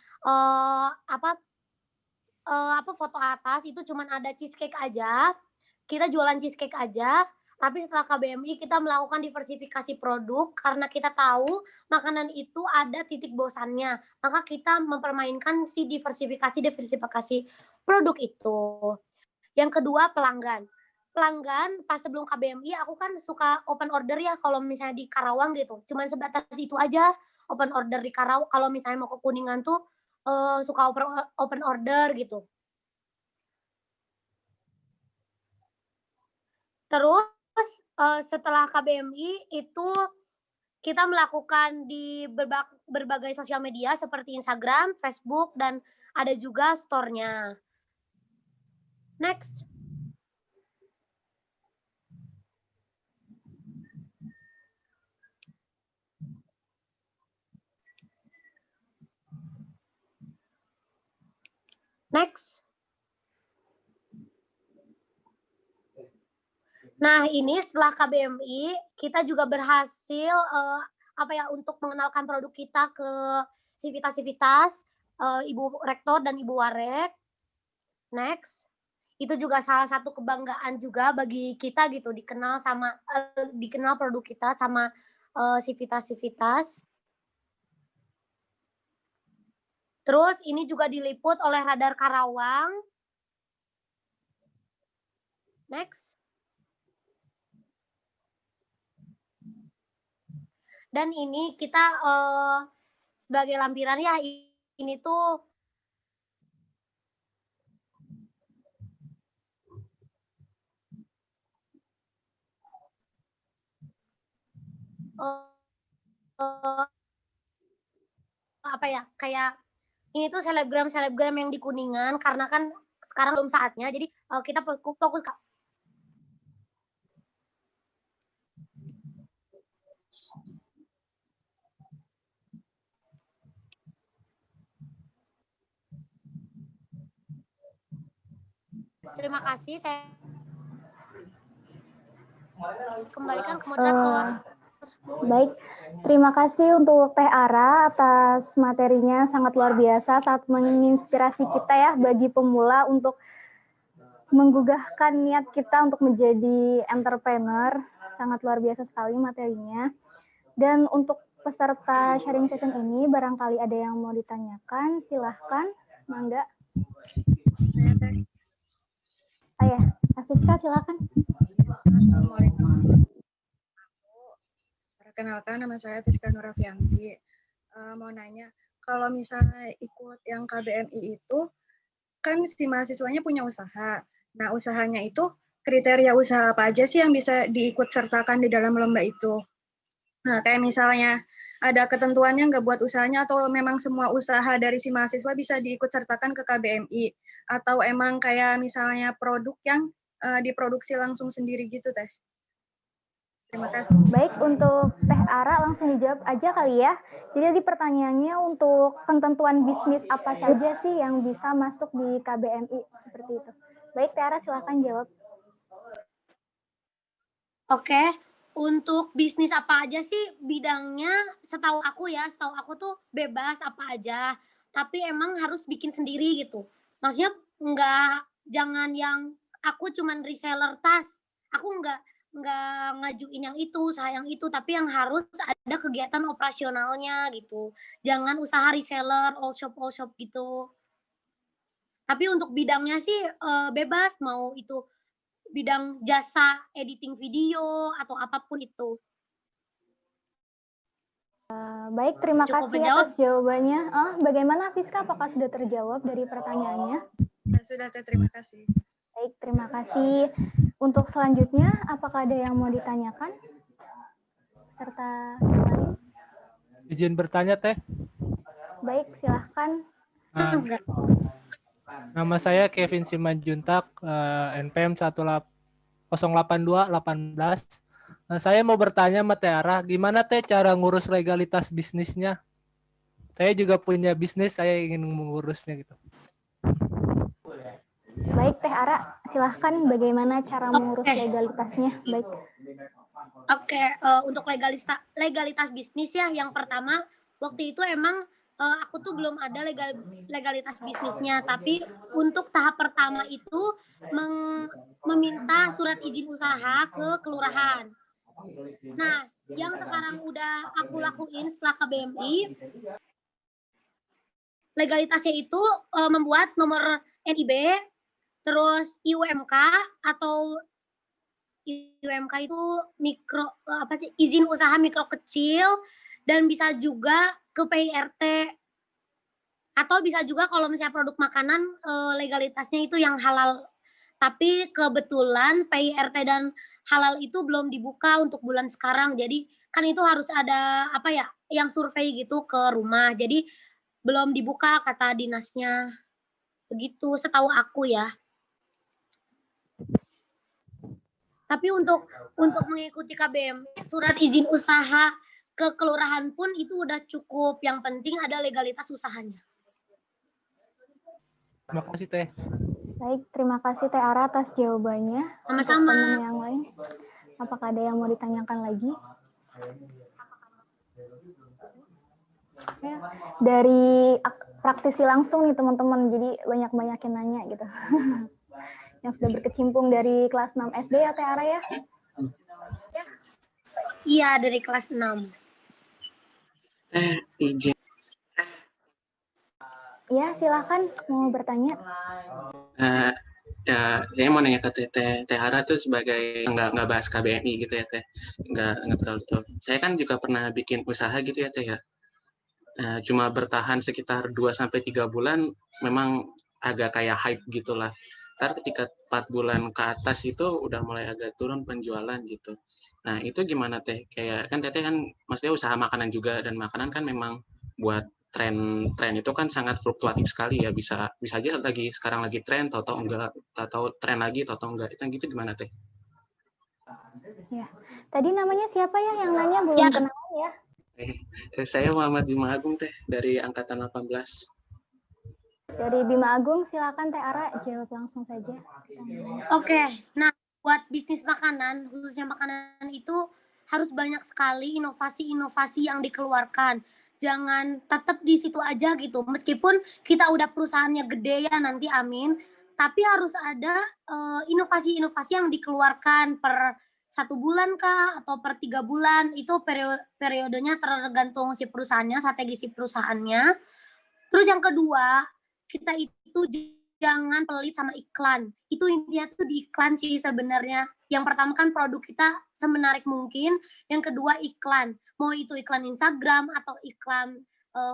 foto atas itu cuman ada cheesecake aja, kita jualan cheesecake aja. Tapi setelah KBMI kita melakukan diversifikasi produk karena kita tahu makanan itu ada titik bosannya. Maka kita mempermainkan si diversifikasi produk itu. Yang kedua, pelanggan. Pelanggan pas sebelum KBMI aku kan suka open order ya kalau misalnya di Karawang gitu. Cuman sebatas itu aja open order di Karawang. Kalau misalnya mau ke Kuningan tuh suka open order gitu. Terus setelah KBMI itu kita melakukan di berbagai sosial media seperti Instagram, Facebook, dan ada juga store-nya. Next. Next. Nah, ini setelah KBMI, kita juga berhasil untuk mengenalkan produk kita ke sivitas-sivitas, Ibu Rektor dan Ibu Warek. Next. Itu juga salah satu kebanggaan juga bagi kita gitu, dikenal produk kita sama sivitas-sivitas. Terus ini juga diliput oleh Radar Karawang. Next. Dan ini kita sebagai lampiran ya, ini tuh kayak ini tuh selebgram yang di Kuningan karena kan sekarang belum saatnya, jadi kita fokus ke Terima kasih, saya kembalikan ke moderator. Baik, terima kasih untuk Teh Ara atas materinya, sangat luar biasa, sangat menginspirasi kita ya bagi pemula untuk menggugahkan niat kita untuk menjadi entrepreneur, sangat luar biasa sekali materinya. Dan untuk peserta sharing session ini, barangkali ada yang mau ditanyakan, silahkan, mangga. Ayah, Afiska silahkan. Assalamualaikum. Perkenalkan, nama saya Fiska Nurafianti. Mau nanya, kalau misalnya ikut yang KBMI itu, kan si mahasiswanya punya usaha. Nah, usahanya itu kriteria usaha apa aja sih yang bisa diikut sertakan di dalam lomba itu? Nah, kayak misalnya ada ketentuannya nggak buat usahanya, atau memang semua usaha dari si mahasiswa bisa diikut sertakan ke KBMI? Atau emang kayak misalnya produk yang diproduksi langsung sendiri gitu, Teh? Terima kasih. Baik, untuk Teh Ara langsung dijawab aja kali ya. Jadi pertanyaannya untuk ketentuan bisnis apa saja sih yang bisa masuk di KBMI seperti itu. Baik, Teh Ara silahkan jawab. Oke, untuk bisnis apa aja sih bidangnya, setahu aku tuh bebas apa aja. Tapi emang harus bikin sendiri gitu. Maksudnya jangan yang aku cuman reseller tas. Aku ngajuin yang itu, usaha yang itu, tapi yang harus ada kegiatan operasionalnya gitu. Jangan usaha reseller, all shop gitu. Tapi untuk bidangnya sih bebas, mau itu bidang jasa editing video atau apapun itu. Baik, terima Cukup kasih menjawab? atas jawabannya. Bagaimana Fiska, apakah sudah terjawab dari pertanyaannya? Sudah, terima kasih. Baik, terima kasih. Untuk selanjutnya, apakah ada yang mau ditanyakan? Serta lain? Izin bertanya, Teh. Baik, silahkan. Nama saya Kevin Simanjuntak, NPM 08218. Nah, saya mau bertanya sama Teh Ara, gimana Teh cara ngurus legalitas bisnisnya? Saya juga punya bisnis, saya ingin mengurusnya gitu. Baik, Teh Ara, silahkan bagaimana cara mengurus legalitasnya. Baik. Oke, untuk legalitas bisnis ya, yang pertama waktu itu emang aku tuh belum ada legalitas bisnisnya, tapi untuk tahap pertama itu meminta surat izin usaha ke kelurahan. Nah, yang sekarang udah aku lakuin setelah KBMI, legalitasnya itu membuat nomor NIB, terus IUMK atau IUMK itu izin usaha mikro kecil, dan bisa juga ke PIRT, atau bisa juga kalau misalnya produk makanan legalitasnya itu yang halal. Tapi kebetulan PIRT dan halal itu belum dibuka untuk bulan sekarang, jadi kan itu harus ada yang survei gitu ke rumah, jadi belum dibuka kata dinasnya, begitu setahu aku ya. Tapi untuk mengikuti KBM, surat izin usaha ke kelurahan pun itu udah cukup, yang penting ada legalitas usahanya. Terima kasih Teh. Baik, terima kasih Teh Ara atas jawabannya. Sama-sama. Teman yang lain, apakah ada yang mau ditanyakan lagi? Ya, dari praktisi langsung nih teman-teman, jadi banyak-banyakin nanya gitu. Yang sudah berkecimpung dari kelas 6 SD ya Teh Ara ya? Iya, dari kelas 6. Izin. Ya, silakan mau bertanya. Ya, saya mau nanya ke Teh Ara tuh sebagai nggak bahas KBMI gitu ya Teh, nggak terlalu tahu. Saya kan juga pernah bikin usaha gitu ya Teh ya. Cuma bertahan sekitar 2-3 bulan, memang agak kayak hype gitulah. Ntar ketika 4 bulan ke atas itu udah mulai agak turun penjualan gitu. Nah itu gimana Teh? Kayak kan Teteh kan maksudnya usaha makanan juga, dan makanan kan memang buat tren itu kan sangat fluktuatif sekali ya, bisa aja sekarang lagi tren, tahu-tahu enggak, tahu tren lagi, tahu-tahu enggak, itu gitu gimana Teh? Ya, tadi namanya siapa ya yang nanya, belum kenalan ya? Saya Muhammad Bima Agung Teh, dari angkatan 18. Dari Bima Agung, silakan Teh Ara jawab langsung saja. Oke, nah buat bisnis makanan, khususnya makanan itu harus banyak sekali inovasi-inovasi yang dikeluarkan. Jangan tetap di situ aja gitu. Meskipun kita udah perusahaannya gede ya nanti, amin. Tapi harus ada inovasi-inovasi yang dikeluarkan per 1 bulan kah atau per 3 bulan. Itu periodenya tergantung si perusahaannya, strategi si perusahaannya. Terus yang kedua, kita itu jangan pelit sama iklan. Itu intinya tuh di iklan sih sebenarnya. Yang pertama kan produk kita semenarik mungkin. Yang kedua iklan. Mau itu iklan Instagram atau iklan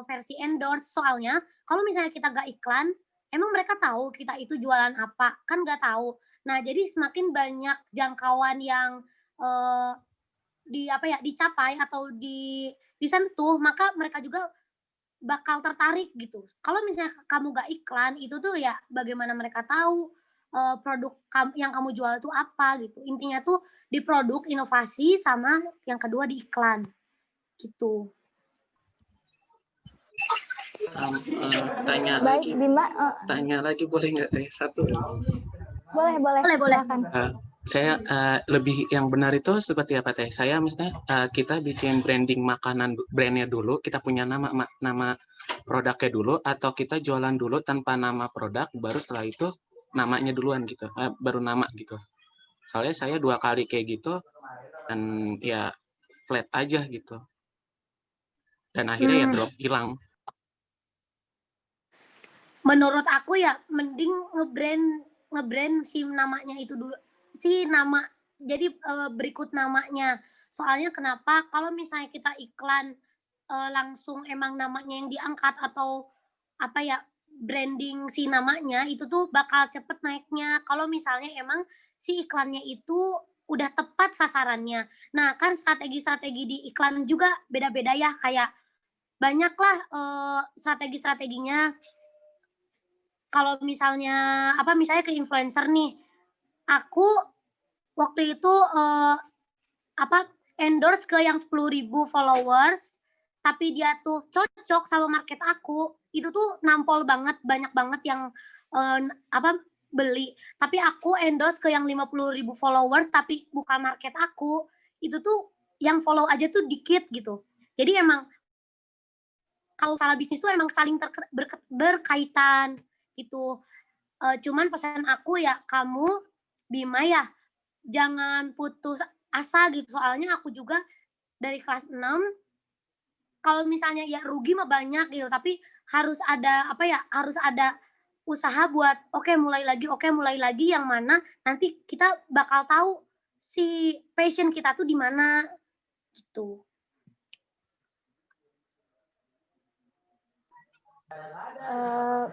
versi endorse. Soalnya kalau misalnya kita gak iklan, emang mereka tahu kita itu jualan apa? Kan gak tahu. Nah jadi semakin banyak jangkauan yang dicapai atau disentuh, maka mereka juga bakal tertarik gitu. Kalau misalnya kamu gak iklan, itu tuh ya bagaimana mereka tahu produk yang kamu jual itu apa gitu. Intinya tuh di produk, inovasi, sama yang kedua di iklan gitu. Tanya Baik, lagi. Bima. Tanya lagi boleh nggak Teh? Satu. Boleh. Silakan. Saya lebih yang benar itu seperti apa Teh? Saya misalnya kita bikin branding makanan, brandnya dulu, kita punya nama produknya dulu, atau kita jualan dulu tanpa nama produk, baru setelah itu namanya duluan gitu, baru nama gitu. Soalnya saya 2 kali kayak gitu dan ya flat aja gitu. Dan akhirnya ya drop hilang. Menurut aku ya mending ngebrand si namanya itu dulu, si nama, jadi berikut namanya. Soalnya kenapa? Kalau misalnya kita iklan langsung emang namanya yang diangkat atau apa ya, branding si namanya itu tuh bakal cepet naiknya. Kalau misalnya emang si iklannya itu udah tepat sasarannya. Nah kan strategi-strategi di iklan juga beda-beda ya, kayak banyaklah strategi-strateginya. Kalau misalnya misalnya ke influencer nih, aku waktu itu endorse ke yang 10.000 followers, tapi dia tuh cocok sama market aku, itu tuh nampol banget, banyak banget yang beli. Tapi aku endorse ke yang 50.000 followers, tapi bukan market aku, itu tuh yang follow aja tuh dikit gitu. Jadi emang kalau salah bisnis tuh emang saling berkaitan gitu. Cuman pesan aku ya, kamu Bima ya, jangan putus asa gitu. Soalnya aku juga dari kelas 6, kalau misalnya ya rugi mah banyak gitu, tapi harus ada harus ada usaha buat mulai lagi yang mana nanti kita bakal tahu si passion kita tuh di mana gitu.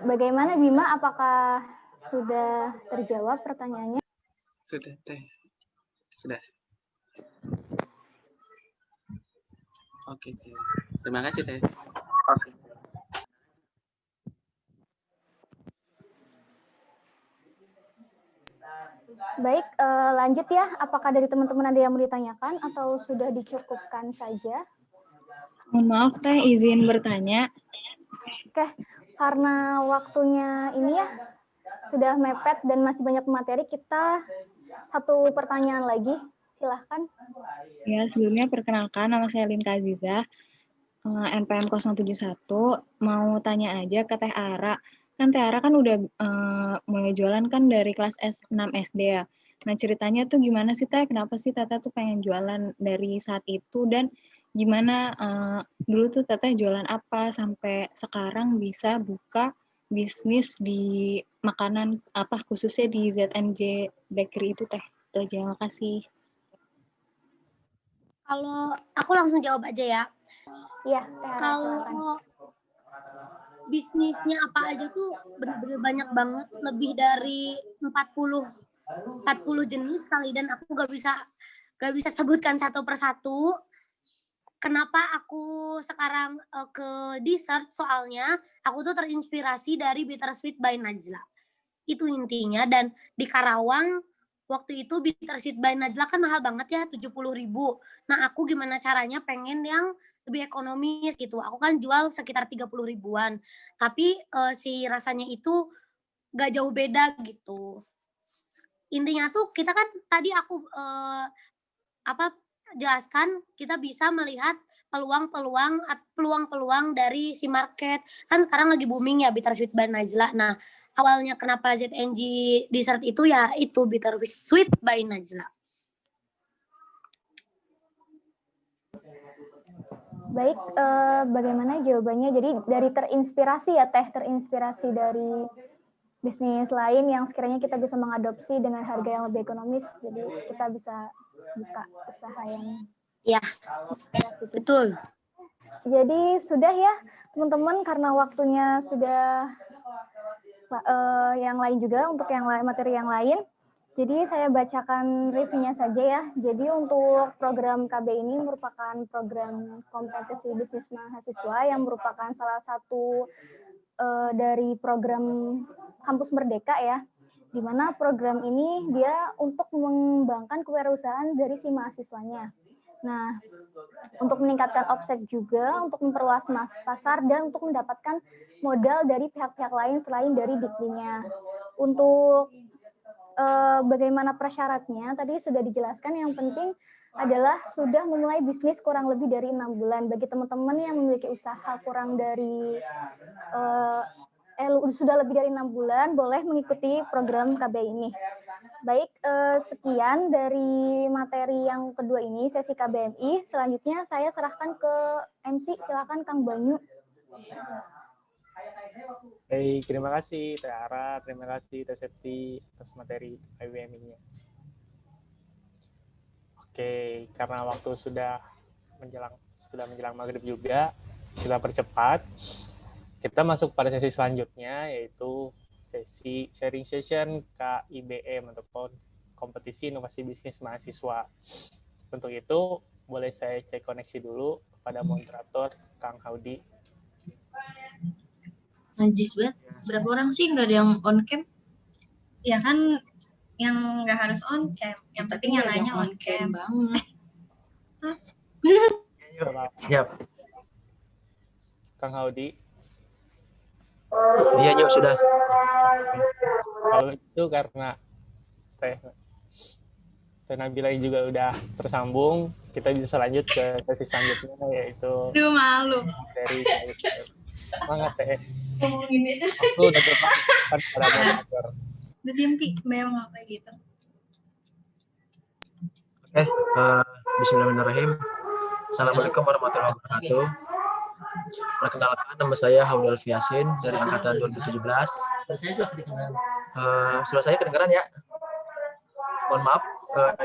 Bagaimana Bima, apakah sudah terjawab pertanyaannya? Sudah, Teh. Sudah. Oke, Teh. Terima kasih, Teh. Baik, lanjut ya. Apakah dari teman-teman ada yang mau ditanyakan atau sudah dicukupkan saja? Mohon maaf, Teh, izin bertanya. Oke, karena waktunya ini ya sudah mepet dan masih banyak materi, kita satu pertanyaan lagi. Silahkan. Ya, sebelumnya perkenalkan, nama saya Linka Aziza, NPM 071. Mau tanya aja ke Teh Ara. Kan Teh Ara kan udah mulai jualan kan dari kelas 6 SD ya. Nah, ceritanya tuh gimana sih Teh? Kenapa sih Teteh tuh pengen jualan dari saat itu? Dan gimana dulu tuh Teteh jualan apa sampai sekarang bisa buka bisnis di makanan khususnya di ZNJ Bakery itu Teh? Itu aja, makasih. Kalau aku langsung jawab aja ya. Iya. Kalau bisnisnya apa aja tuh bener-bener banyak banget, lebih dari 40 jenis kali, dan aku gak bisa sebutkan satu persatu. Kenapa aku sekarang ke dessert? Soalnya aku tuh terinspirasi dari Bittersweet by Najla. Itu intinya. Dan di Karawang waktu itu Bittersweet by Najla kan mahal banget ya, 70.000. Nah aku gimana caranya pengen yang lebih ekonomis gitu. Aku kan jual sekitar 30 ribuan. Tapi si rasanya itu gak jauh beda gitu. Intinya tuh kita kan tadi aku jelaskan, kita bisa melihat peluang-peluang dari si market. Kan sekarang lagi booming ya Bittersweet by Najla. Nah, awalnya kenapa ZNJ Dessert itu ya itu Bittersweet by Najla. Baik, bagaimana jawabannya? Jadi dari terinspirasi ya Teh, terinspirasi dari bisnis lain yang sekiranya kita bisa mengadopsi dengan harga yang lebih ekonomis. Jadi kita bisa buka usaha yang betul. Jadi sudah ya teman-teman, karena waktunya sudah yang lain juga untuk yang lain, materi yang lain. Jadi saya bacakan reviewnya saja ya. Jadi untuk program KB ini merupakan program kompetisi bisnis mahasiswa yang merupakan salah satu dari program Kampus Merdeka ya. Di mana program ini dia untuk mengembangkan kewirausahaan dari si mahasiswanya. Nah, untuk meningkatkan offset juga, untuk memperluas pasar, dan untuk mendapatkan modal dari pihak-pihak lain selain dari Diklinya. Untuk bagaimana persyaratnya, tadi sudah dijelaskan, yang penting adalah sudah memulai bisnis kurang lebih dari 6 bulan. Bagi teman-teman yang memiliki usaha kurang dari sudah lebih dari 6 bulan, boleh mengikuti program KB ini. Baik, sekian dari materi yang kedua ini, sesi KBMI. Selanjutnya saya serahkan ke MC, silakan Kang Banyu. Baik, terima kasih Teh Ara, terima kasih Teh Septi atas materi KBMI-nya. Oke, karena waktu sudah menjelang maghrib juga, kita percepat. Kita masuk pada sesi selanjutnya, yaitu sesi sharing session KIBM atau kompetisi inovasi bisnis mahasiswa. Untuk itu, boleh saya cek koneksi dulu kepada moderator Kang Haudi. Najis banget. Berapa orang sih nggak ada yang on cam? Ya kan yang nggak harus on cam. Yang penting yang nanya on cam banget. Siap. Kang Haudi. Iya, Nyok, sudah. Kalau itu karena Teh Nabila juga udah tersambung, kita bisa lanjut ke sesi selanjutnya, yaitu Aduh, malu. dari semangat Teh. Ngomongin itu. Aku udah tepat pada moderator. Udah diem, Ki. Memang nggak kayak gitu. Oke, bismillahirrahmanirrahim. Assalamualaikum warahmatullahi wabarakatuh. Perkenalkan, nama saya Haudi Alfiasin dari angkatan 2017. Suara saya kedengaran ya? Mohon maaf,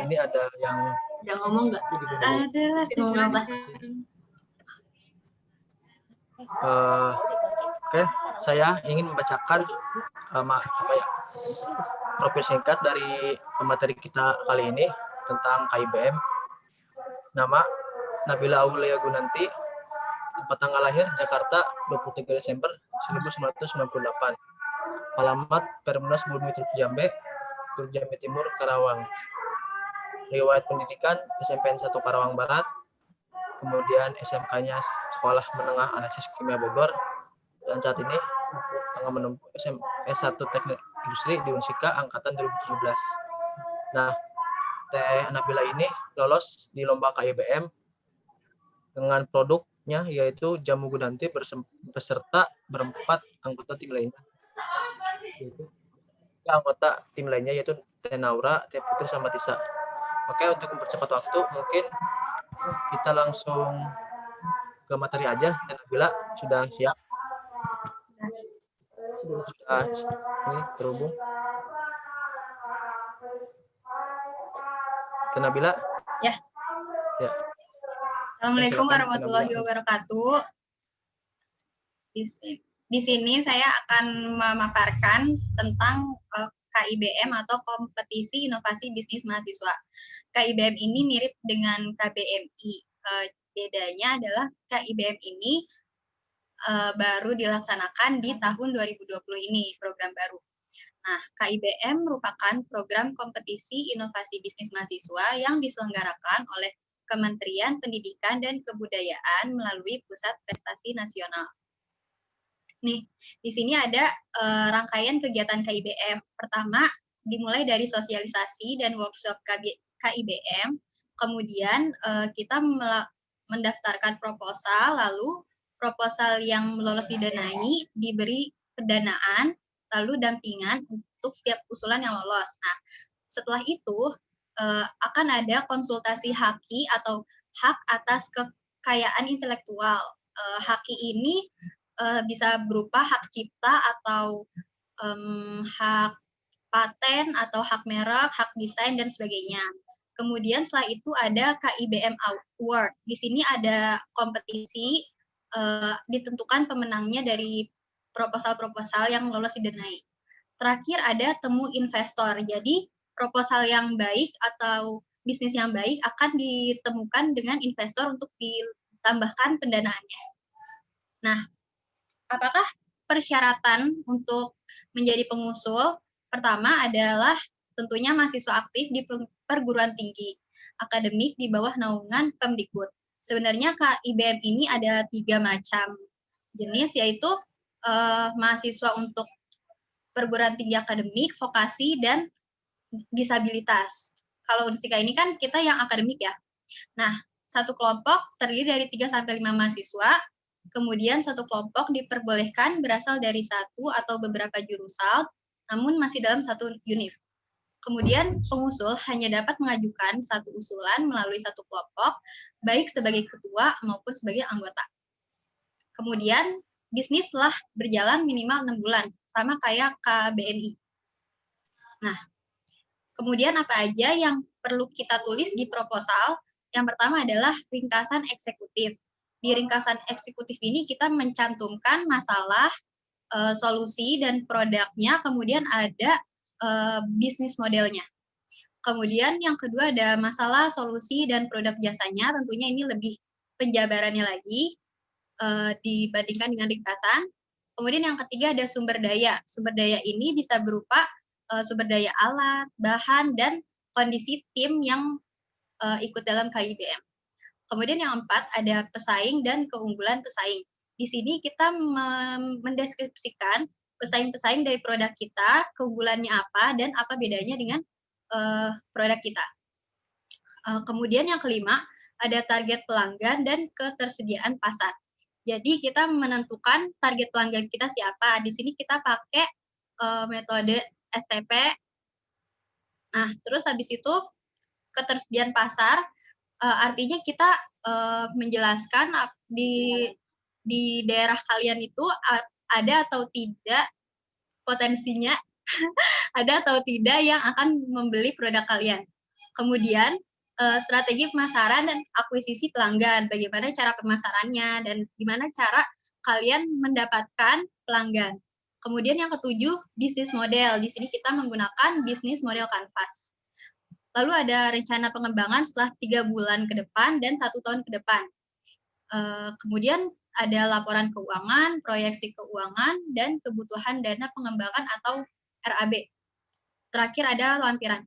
ini ada yang ngomong nggak? Ada lah. Ngomong apa? Oke, saya ingin membacakan profil singkat dari materi kita kali ini tentang KIBM. Nama Nabila Aulia Gunanti, tempat tanggal lahir Jakarta 23 Desember 1998. Alamat Perumnas Bumi Truk Jambe, Truk Jambe Timur, Karawang. Riwayat pendidikan SMPN 1 Karawang Barat, kemudian SMK-nya Sekolah Menengah Analisis Kimia Bogor, dan saat ini tengah menempuh S1 Teknik Industri di Unsika angkatan 2017. Nah, Teh Nabila ini lolos di lomba KIBM dengan produknya yaitu jamu Gunanti beserta berempat anggota tim lainnya. Anggota tim lainnya yaitu Teh Naura, Teh Putri, sama Tisa. Oke, untuk mempercepat waktu, mungkin kita langsung ke materi aja. Teh Nabila sudah siap? Sudah ini terhubung. Teh Nabila? Ya. Ya. Assalamualaikum warahmatullahi wabarakatuh. Di sini saya akan memaparkan tentang KIBM atau Kompetisi Inovasi Bisnis Mahasiswa. KIBM ini mirip dengan KBMI. Bedanya adalah KIBM ini baru dilaksanakan di tahun 2020 ini, program baru. Nah, KIBM merupakan program kompetisi inovasi bisnis mahasiswa yang diselenggarakan oleh Kementerian Pendidikan dan Kebudayaan melalui Pusat Prestasi Nasional. Nih, di sini ada rangkaian kegiatan KIBM. Pertama, dimulai dari sosialisasi dan workshop KIBM. Kemudian kita mendaftarkan proposal, lalu proposal yang lolos didanai diberi pendanaan, lalu dampingan untuk setiap usulan yang lolos. Nah, setelah itu akan ada konsultasi HAKI atau hak atas kekayaan intelektual. HAKI ini bisa berupa hak cipta atau hak paten atau hak merek, hak desain, dan sebagainya. Kemudian setelah itu ada KIBM Award. Di sini ada kompetisi, ditentukan pemenangnya dari proposal-proposal yang lolos didanai. Terakhir ada temu investor. Jadi proposal yang baik atau bisnis yang baik akan ditemukan dengan investor untuk ditambahkan pendanaannya. Nah, apakah persyaratan untuk menjadi pengusul? Pertama adalah tentunya mahasiswa aktif di perguruan tinggi akademik di bawah naungan Kemdikbud. Sebenarnya KIBM ini ada 3 macam jenis, yaitu mahasiswa untuk perguruan tinggi akademik, vokasi, dan disabilitas. Kalau Unsika ini kan kita yang akademik ya. Nah, satu kelompok terdiri dari 3-5 mahasiswa, kemudian satu kelompok diperbolehkan berasal dari satu atau beberapa jurusan, namun masih dalam satu univ. Kemudian pengusul hanya dapat mengajukan satu usulan melalui satu kelompok, baik sebagai ketua maupun sebagai anggota. Kemudian bisnis telah berjalan minimal 6 bulan, sama kayak KBMI. Nah, kemudian apa aja yang perlu kita tulis di proposal? Yang pertama adalah ringkasan eksekutif. Di ringkasan eksekutif ini kita mencantumkan masalah, solusi, dan produknya, kemudian ada bisnis modelnya. Kemudian yang kedua ada masalah, solusi, dan produk jasanya. Tentunya ini lebih penjabarannya lagi dibandingkan dengan ringkasan. Kemudian yang ketiga ada sumber daya. Sumber daya ini bisa berupa sumber daya alat, bahan, dan kondisi tim yang ikut dalam KIBM. Kemudian yang keempat ada pesaing dan keunggulan pesaing. Di sini kita mendeskripsikan pesaing-pesaing dari produk kita, keunggulannya apa, dan apa bedanya dengan produk kita. Kemudian yang kelima, ada target pelanggan dan ketersediaan pasar. Jadi kita menentukan target pelanggan kita siapa. Di sini kita pakai metode STP. Nah, terus habis itu ketersediaan pasar, artinya kita menjelaskan di daerah kalian itu ada atau tidak potensinya, ada atau tidak yang akan membeli produk kalian. Kemudian strategi pemasaran dan akuisisi pelanggan, bagaimana cara pemasarannya dan gimana cara kalian mendapatkan pelanggan. Kemudian yang ketujuh, bisnis model. Di sini kita menggunakan bisnis model Canvas. Lalu ada rencana pengembangan setelah 3 bulan ke depan dan 1 tahun ke depan. Kemudian ada laporan keuangan, proyeksi keuangan, dan kebutuhan dana pengembangan atau RAB. Terakhir ada lampiran.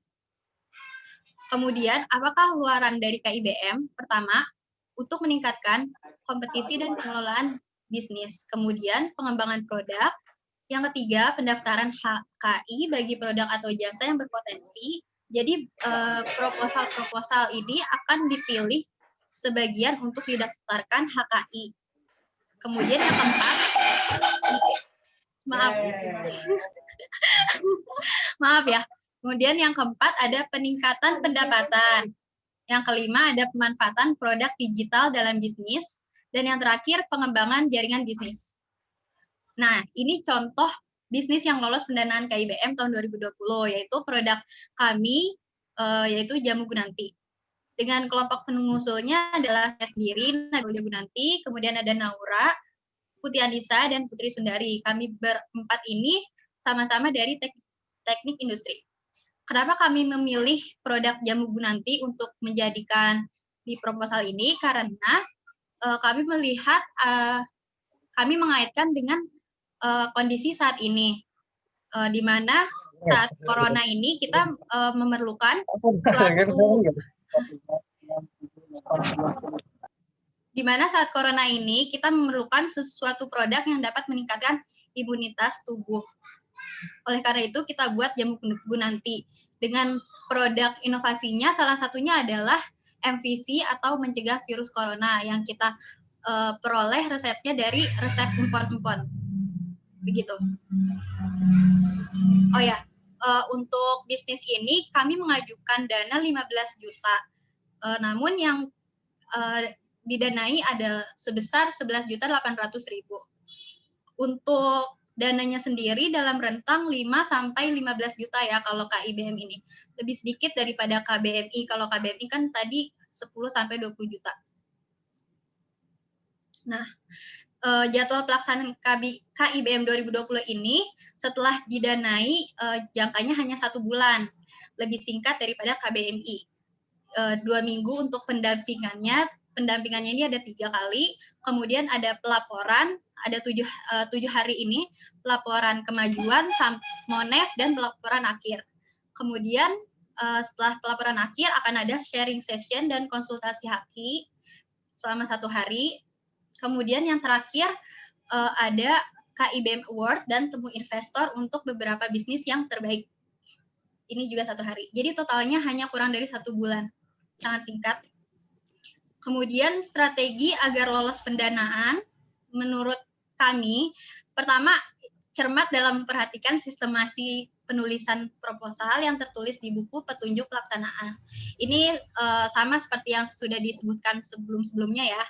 Kemudian, apakah luaran dari KIBM? Pertama, untuk meningkatkan kompetisi dan pengelolaan bisnis. Kemudian, pengembangan produk. Yang ketiga, pendaftaran HKI bagi produk atau jasa yang berpotensi. Jadi, proposal-proposal ini akan dipilih sebagian untuk didaftarkan HKI. Kemudian yang keempat, maaf ya. Kemudian yang keempat ada peningkatan pendapatan. Yang kelima ada pemanfaatan produk digital dalam bisnis. Dan yang terakhir pengembangan jaringan bisnis. Nah, ini contoh bisnis yang lolos pendanaan KIBM tahun 2020, yaitu produk kami, yaitu Jamu Gunanti. Dengan kelompok pengusulnya adalah saya sendiri, Nadia Gunanti, kemudian ada Naura, Putih Anissa, dan Putri Sundari. Kami berempat ini sama-sama dari teknik industri. Kenapa kami memilih produk Jamu Gunanti untuk menjadikan di proposal ini? Karena kami melihat, kami mengaitkan dengan kondisi saat ini, di mana saat corona ini kita memerlukan suatu di mana saat corona ini kita memerlukan sesuatu produk yang dapat meningkatkan imunitas tubuh. Oleh karena itu kita buat Jamu Gunanti. Dengan produk inovasinya salah satunya adalah MVC atau mencegah virus corona yang kita peroleh resepnya dari resep empon-empon. Begitu. Oh ya, untuk bisnis ini kami mengajukan dana 15 juta. Namun yang didanai ada sebesar 11.800.000. Untuk dananya sendiri dalam rentang 5 sampai 15 juta ya kalau KIBM ini. Lebih sedikit daripada KBMI. Kalau KBMI kan tadi 10 sampai 20 juta. Nah, jadwal pelaksanaan KIBM 2020 ini setelah didanai jangkanya hanya 1 bulan. Lebih singkat daripada KBMI. 2 minggu untuk pendampingannya. Pendampingannya ini ada 3 kali, kemudian ada pelaporan, ada 7 hari ini, pelaporan kemajuan, monef, dan pelaporan akhir. Kemudian setelah pelaporan akhir akan ada sharing session dan konsultasi haki selama 1 hari. Kemudian yang terakhir ada KIBM Award dan temu investor untuk beberapa bisnis yang terbaik. Ini juga 1 hari. Jadi totalnya hanya kurang dari 1 bulan. Sangat singkat. Kemudian strategi agar lolos pendanaan, menurut kami, pertama cermat dalam memperhatikan sistemasi penulisan proposal yang tertulis di buku petunjuk pelaksanaan. Ini sama seperti yang sudah disebutkan sebelum-sebelumnya ya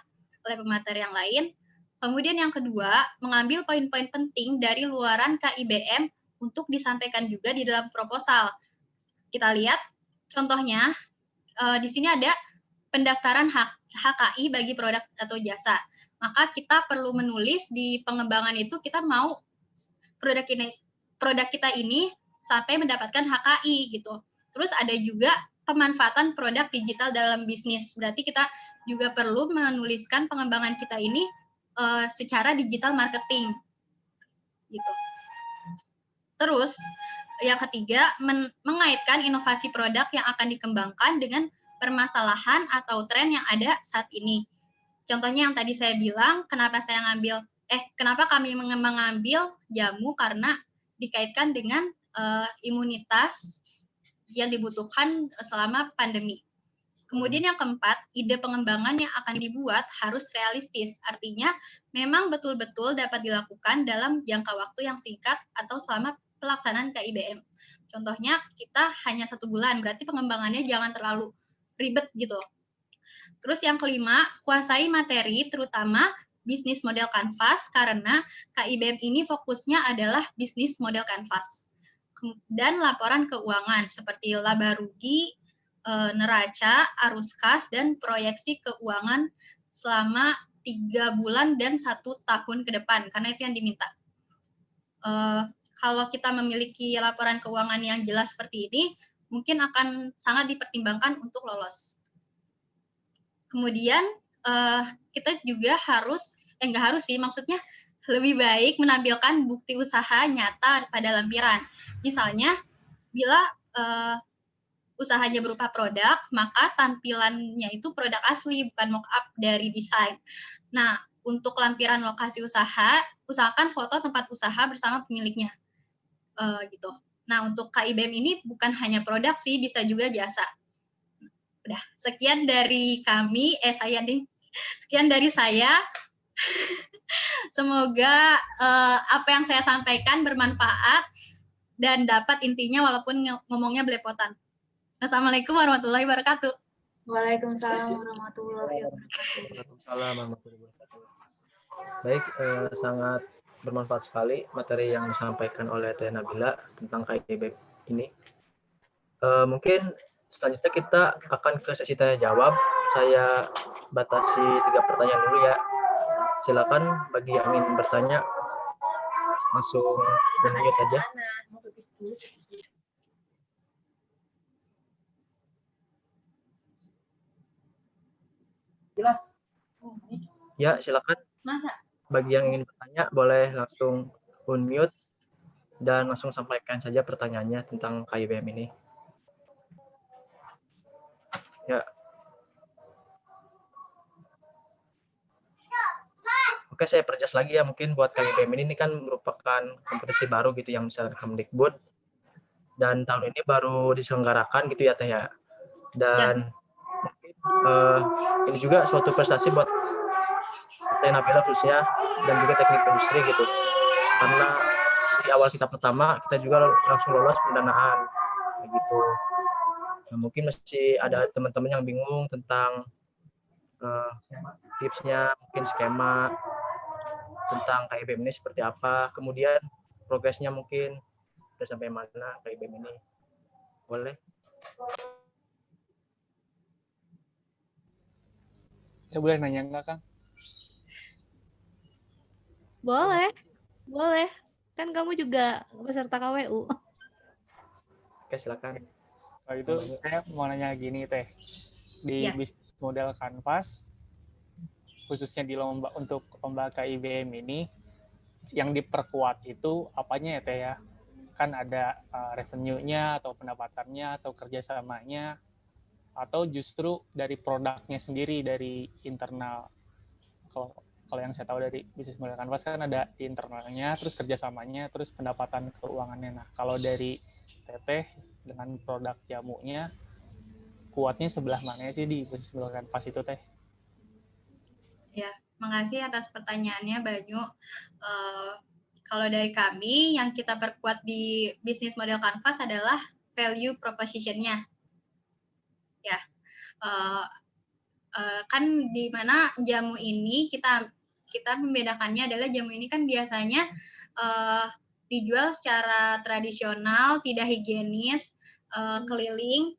oleh pemateri yang lain. Kemudian yang kedua, mengambil poin-poin penting dari luaran KIBM untuk disampaikan juga di dalam proposal. Kita lihat contohnya, di sini ada pendaftaran HKI bagi produk atau jasa. Maka kita perlu menulis di pengembangan itu kita mau produk kita ini sampai mendapatkan HKI gitu. Terus ada juga pemanfaatan produk digital dalam bisnis. Berarti kita juga perlu menuliskan pengembangan kita ini secara digital marketing gitu. Terus yang ketiga, mengaitkan inovasi produk yang akan dikembangkan dengan permasalahan atau tren yang ada saat ini. Contohnya yang tadi saya bilang, kenapa kami mengambil jamu, karena dikaitkan dengan imunitas yang dibutuhkan selama pandemi. Kemudian yang keempat, ide pengembangan yang akan dibuat harus realistis. Artinya, memang betul-betul dapat dilakukan dalam jangka waktu yang singkat atau selama pelaksanaan KIBM. Contohnya, kita hanya 1 bulan, berarti pengembangannya jangan terlalu ribet gitu. Terus yang kelima, kuasai materi, terutama bisnis model kanvas, karena KIBM ini fokusnya adalah bisnis model kanvas. Dan laporan keuangan, seperti laba rugi, neraca, arus kas, dan proyeksi keuangan selama 3 bulan dan 1 tahun ke depan, karena itu yang diminta. Kalau kita memiliki laporan keuangan yang jelas seperti ini, mungkin akan sangat dipertimbangkan untuk lolos. Kemudian kita juga harus, nggak harus sih, maksudnya lebih baik menampilkan bukti usaha nyata pada lampiran. Misalnya, bila usahanya berupa produk, maka tampilannya itu produk asli, bukan mock-up dari desain. Nah, untuk lampiran lokasi usaha, usahakan foto tempat usaha bersama pemiliknya. Gitu. Nah, untuk KIBM ini bukan hanya produk sih, bisa juga jasa. Udah, sekian dari kami, sekian dari saya. Semoga apa yang saya sampaikan bermanfaat dan dapat intinya walaupun ngomongnya belepotan. Assalamualaikum warahmatullahi wabarakatuh. Waalaikumsalam warahmatullahi wabarakatuh. Waalaikumsalam warahmatullahi wabarakatuh. Baik, sangat bermanfaat sekali materi yang disampaikan oleh Teh Nabila tentang KIBM ini. Mungkin selanjutnya kita akan ke sesi tanya jawab. Saya batasi 3 pertanyaan dulu ya. Silakan bagi yang ingin bertanya langsung unmute aja. Jelas. Ya, silakan. Masa? Bagi yang ingin bertanya boleh langsung unmute dan langsung sampaikan saja pertanyaannya tentang KIBM ini. Ya. Oke, saya perjelas lagi ya, mungkin buat KIBM ini kan merupakan kompetisi baru gitu yang bisa Kemdikbud, dan tahun ini baru diselenggarakan gitu ya Teh ya. Dan mungkin ini juga suatu prestasi buat Teh Nabila khususnya dan juga teknik industri gitu. Karena di awal kita pertama kita juga langsung lolos pendanaan gitu. Nah, mungkin masih ada teman-teman yang bingung tentang tipsnya, mungkin skema tentang KIBM ini seperti apa, kemudian progresnya mungkin udah sampai mana KIBM ini. Boleh? Saya boleh nanya nggak, Kang? Boleh. Kan kamu juga peserta KWU. Oke, silakan. Kalau itu saya mau nanya gini Teh. Di bisnis model kanvas, khususnya di untuk lomba KIBM ini, yang diperkuat itu apanya ya Teh ya? Kan ada revenue-nya atau pendapatannya atau kerjasamanya, atau justru dari produknya sendiri, dari internal. Kalau yang saya tahu dari bisnis model kanvas kan ada di internalnya, terus kerjasamanya, terus pendapatan keuangannya. Nah, kalau dari Teteh dengan produk jamunya, kuatnya sebelah mana sih di bisnis model kanvas itu Teh? Ya, makasih atas pertanyaannya Banyu. Kalau dari kami, yang kita perkuat di bisnis model Canvas adalah value proposition-nya. Ya, kan di mana jamu ini kita membedakannya adalah jamu ini kan biasanya dijual secara tradisional, tidak higienis, keliling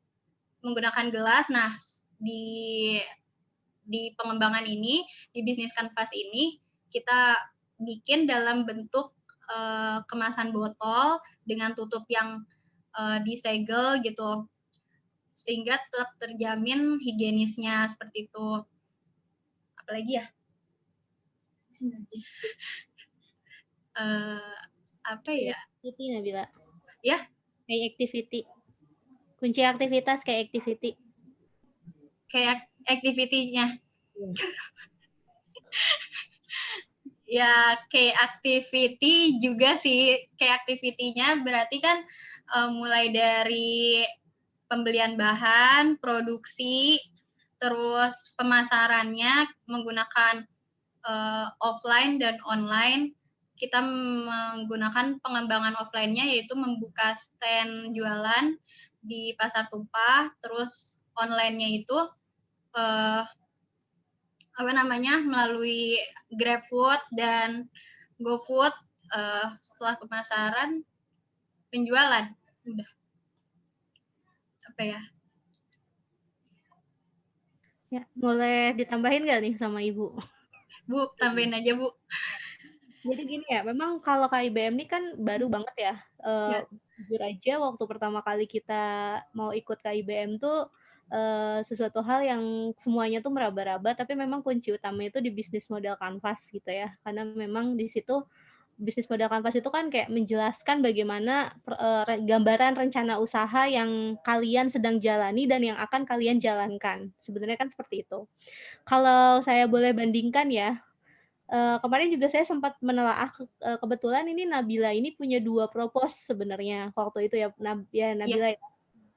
menggunakan gelas. Nah, di pengembangan ini, di bisnis Canvas ini, kita bikin dalam bentuk kemasan botol dengan tutup yang disegel gitu, sehingga tetap terjamin higienisnya seperti itu. Apalagi ya? Apa ya? Activity, Nabila. Ya? Kayak activity. Kunci aktivitas kayak activity. Kayak activity-nya. Ya, kayak activity juga sih. Kayak activity-nya berarti kan mulai dari pembelian bahan, produksi, terus pemasarannya menggunakan offline dan online. Kita menggunakan pengembangan offline-nya yaitu membuka stand jualan di pasar tumpah, terus online-nya itu melalui GrabFood dan GoFood, setelah pemasaran, penjualan. Udah. Apa ya? Ya, boleh ditambahin nggak nih sama Ibu? Bu, tambahin aja, Bu. Jadi gini ya, memang kalau KIBM ini kan baru banget ya. Jujur aja waktu pertama kali kita mau ikut KIBM tuh sesuatu hal yang semuanya tuh meraba-raba, tapi memang kunci utama itu di bisnis model Canvas gitu ya. Karena memang di situ bisnis model Canvas itu kan kayak menjelaskan bagaimana gambaran rencana usaha yang kalian sedang jalani dan yang akan kalian jalankan. Sebenarnya kan seperti itu. Kalau saya boleh bandingkan ya, kemarin juga saya sempat menelaah kebetulan ini Nabila ini punya 2 propose sebenarnya waktu itu ya, Nabila ya.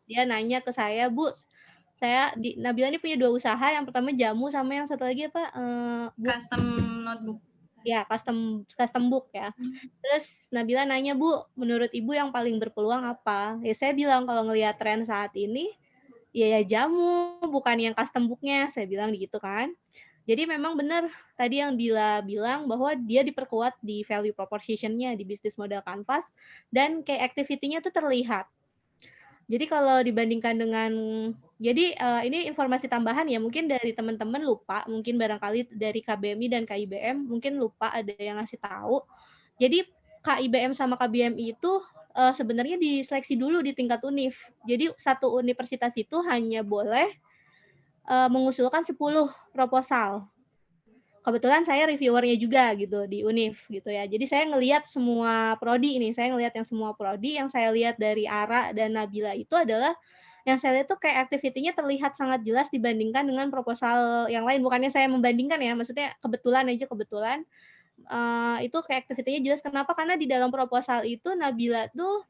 Dia nanya ke saya, "Bu, Nabila ini punya 2 usaha, yang pertama jamu sama yang satu lagi apa? Custom notebook. Ya, custom book ya. Terus Nabila nanya, "Bu, menurut Ibu yang paling berpeluang apa?" Ya saya bilang kalau ngelihat tren saat ini, ya jamu, bukan yang custom book-nya, saya bilang gitu kan. Jadi memang benar tadi yang Bila bilang bahwa dia diperkuat di value proposition-nya di bisnis model Canvas dan kayak activity-nya tuh terlihat. Jadi kalau dibandingkan dengan ini informasi tambahan ya, mungkin dari teman-teman lupa, mungkin barangkali dari KBMI dan KIBM mungkin lupa ada yang ngasih tahu. Jadi KIBM sama KBMI itu sebenarnya diseleksi dulu di tingkat univ. Jadi satu universitas itu hanya boleh mengusulkan 10 proposal. Kebetulan saya reviewernya juga gitu di univ gitu ya. Jadi saya ngelihat semua prodi ini, yang semua prodi yang saya lihat dari Ara dan Nabila itu adalah yang saya lihat tuh kayak activity-nya terlihat sangat jelas dibandingkan dengan proposal yang lain. Bukannya saya membandingkan ya, maksudnya kebetulan itu kayak activity-nya jelas. Kenapa? Karena di dalam proposal itu Nabila tuh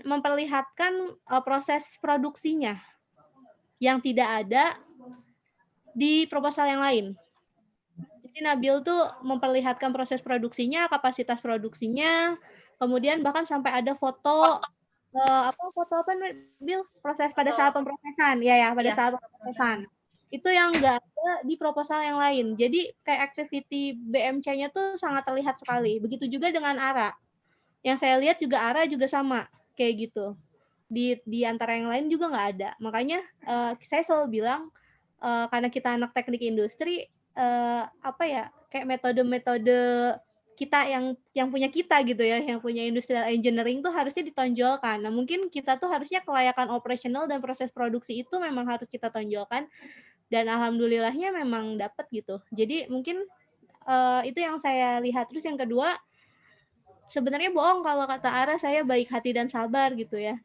memperlihatkan proses produksinya yang tidak ada di proposal yang lain. Jadi Nabil tuh memperlihatkan proses produksinya, kapasitas produksinya, kemudian bahkan sampai ada foto Nabil? Proses pada saat pemprosesan. Saat pemprosesan. Itu yang nggak ada di proposal yang lain. Jadi kayak activity BMC-nya tuh sangat terlihat sekali. Begitu juga dengan Ara. Yang saya lihat juga Ara juga sama kayak gitu. Di antara yang lain juga nggak ada. Makanya saya selalu bilang karena kita anak teknik industri, kayak metode-metode kita yang punya kita gitu ya, yang punya industrial engineering tuh harusnya ditonjolkan. Nah, mungkin kita tuh harusnya kelayakan operasional dan proses produksi itu memang harus kita tonjolkan, dan alhamdulillahnya memang dapat gitu. Jadi mungkin itu yang saya lihat. Terus yang kedua, sebenarnya bohong kalau kata Ara saya baik hati dan sabar gitu ya.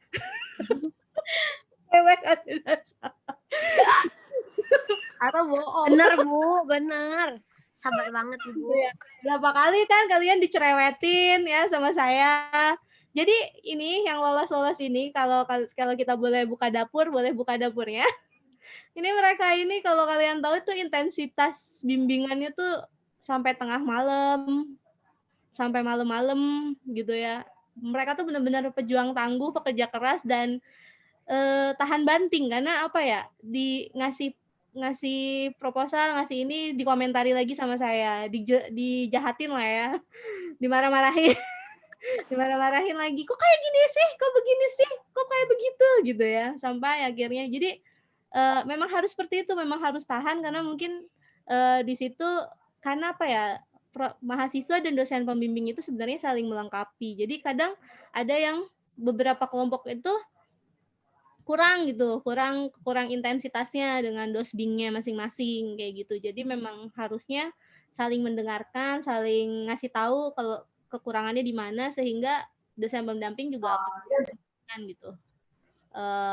Baik hati dan sabar. Ara bohong. Bener, Bu, bener. Sabar banget, Ibu. Berapa kali kan kalian dicerewetin ya sama saya. Jadi ini yang lolos-lolos ini kalau kita boleh buka dapurnya. Ini mereka ini kalau kalian tahu itu intensitas bimbingannya tuh sampai tengah malam. sampai malam-malam gitu ya. Mereka tuh benar-benar pejuang tangguh, pekerja keras dan tahan banting karena apa ya, ngasih proposal, ngasih ini dikomentari lagi sama saya, dijahatin lah ya, dimarah-marahin. Dimarah-marahin lagi, kok kayak gini sih, kok begini sih, kok kayak begitu gitu ya, sampai akhirnya jadi memang harus seperti itu, memang harus tahan karena mungkin di situ karena apa ya, mahasiswa dan dosen pembimbing itu sebenarnya saling melengkapi. Jadi kadang ada yang beberapa kelompok itu kurang gitu, kurang intensitasnya dengan dosbingnya masing-masing kayak gitu. Jadi memang harusnya saling mendengarkan, saling ngasih tahu kalau kekurangannya di mana sehingga dosen pendamping juga akan memberikan gitu.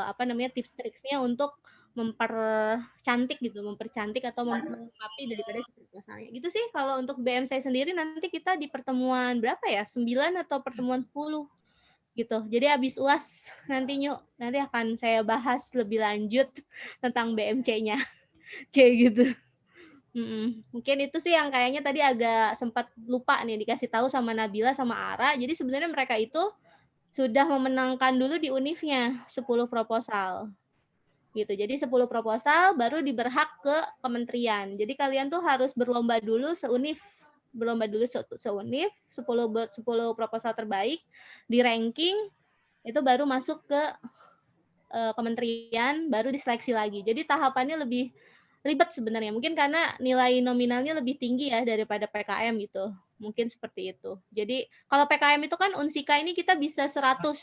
Apa namanya, tips-triksnya untuk mempercantik atau melengkapi daripada proposalnya. Gitu sih kalau untuk BM saya sendiri. Nanti kita di pertemuan berapa ya? 9 atau pertemuan 10 gitu. Jadi habis UAS nanti akan saya bahas lebih lanjut tentang BMC-nya. Kayak gitu. Mungkin itu sih yang kayaknya tadi agak sempat lupa nih dikasih tahu sama Nabila sama Ara. Jadi sebenarnya mereka itu sudah memenangkan dulu di univnya 10 proposal. Gitu. Jadi 10 proposal baru diberhak ke kementerian. Jadi kalian tuh harus berlomba dulu seuniv. Berlomba dulu seuniv, 10 proposal terbaik di ranking itu baru masuk ke kementerian, baru diseleksi lagi. Jadi tahapannya lebih ribet sebenarnya. Mungkin karena nilai nominalnya lebih tinggi ya daripada PKM gitu. Mungkin seperti itu. Jadi kalau PKM itu kan Unsika ini kita bisa 100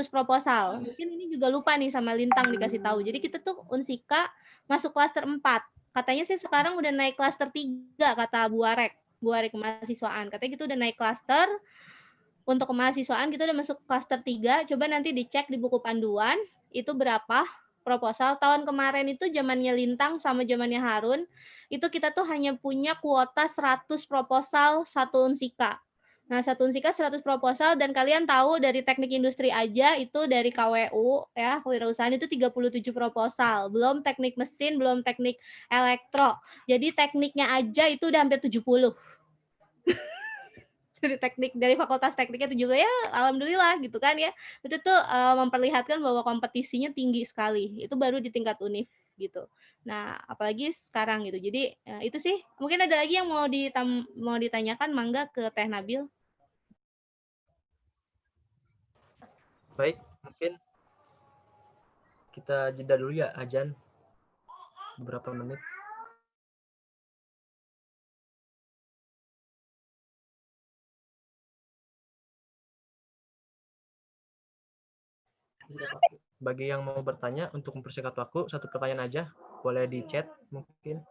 proposal. Mungkin ini juga lupa nih sama Lintang dikasih tahu. Jadi kita tuh Unsika masuk klaster 4. Katanya sih sekarang udah naik klaster 3 kata Bu Arek kemahasiswaan. Katanya gitu udah naik klaster. Untuk kemahasiswaan kita udah masuk klaster 3. Coba nanti dicek di buku panduan itu berapa proposal. Tahun kemarin itu zamannya Lintang sama zamannya Harun, itu kita tuh hanya punya kuota 100 proposal satu Unsika. Nah, satu Unsika 100 proposal dan kalian tahu dari teknik industri aja itu dari KWU ya, kewirausahaan itu 37 proposal. Belum teknik mesin, belum teknik elektro. Jadi tekniknya aja itu udah hampir 70. Dari fakultas tekniknya itu juga ya alhamdulillah gitu kan ya. Itu tuh memperlihatkan bahwa kompetisinya tinggi sekali. Itu baru di tingkat univ gitu. Nah, apalagi sekarang gitu. Jadi itu sih. Mungkin ada lagi yang mau ditanyakan, mangga ke Teh Nabil. Baik, mungkin kita jeda dulu ya azan beberapa menit. Bagi yang mau bertanya untuk mempersingkat waktu, satu pertanyaan aja, boleh di chat mungkin.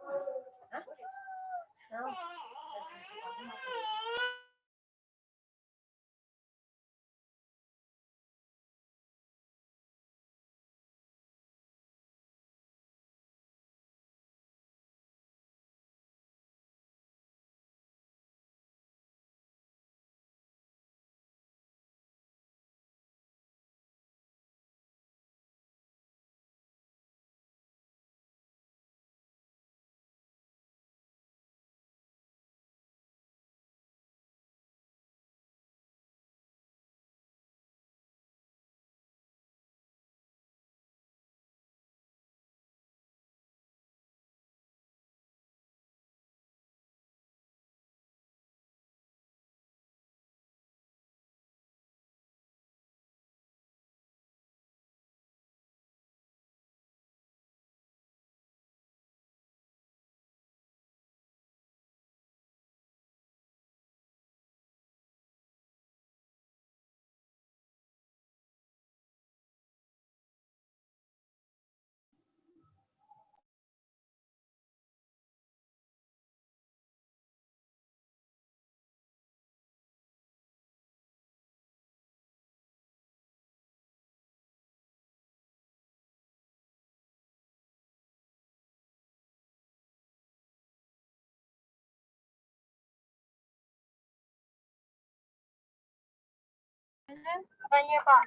Tanya Pak.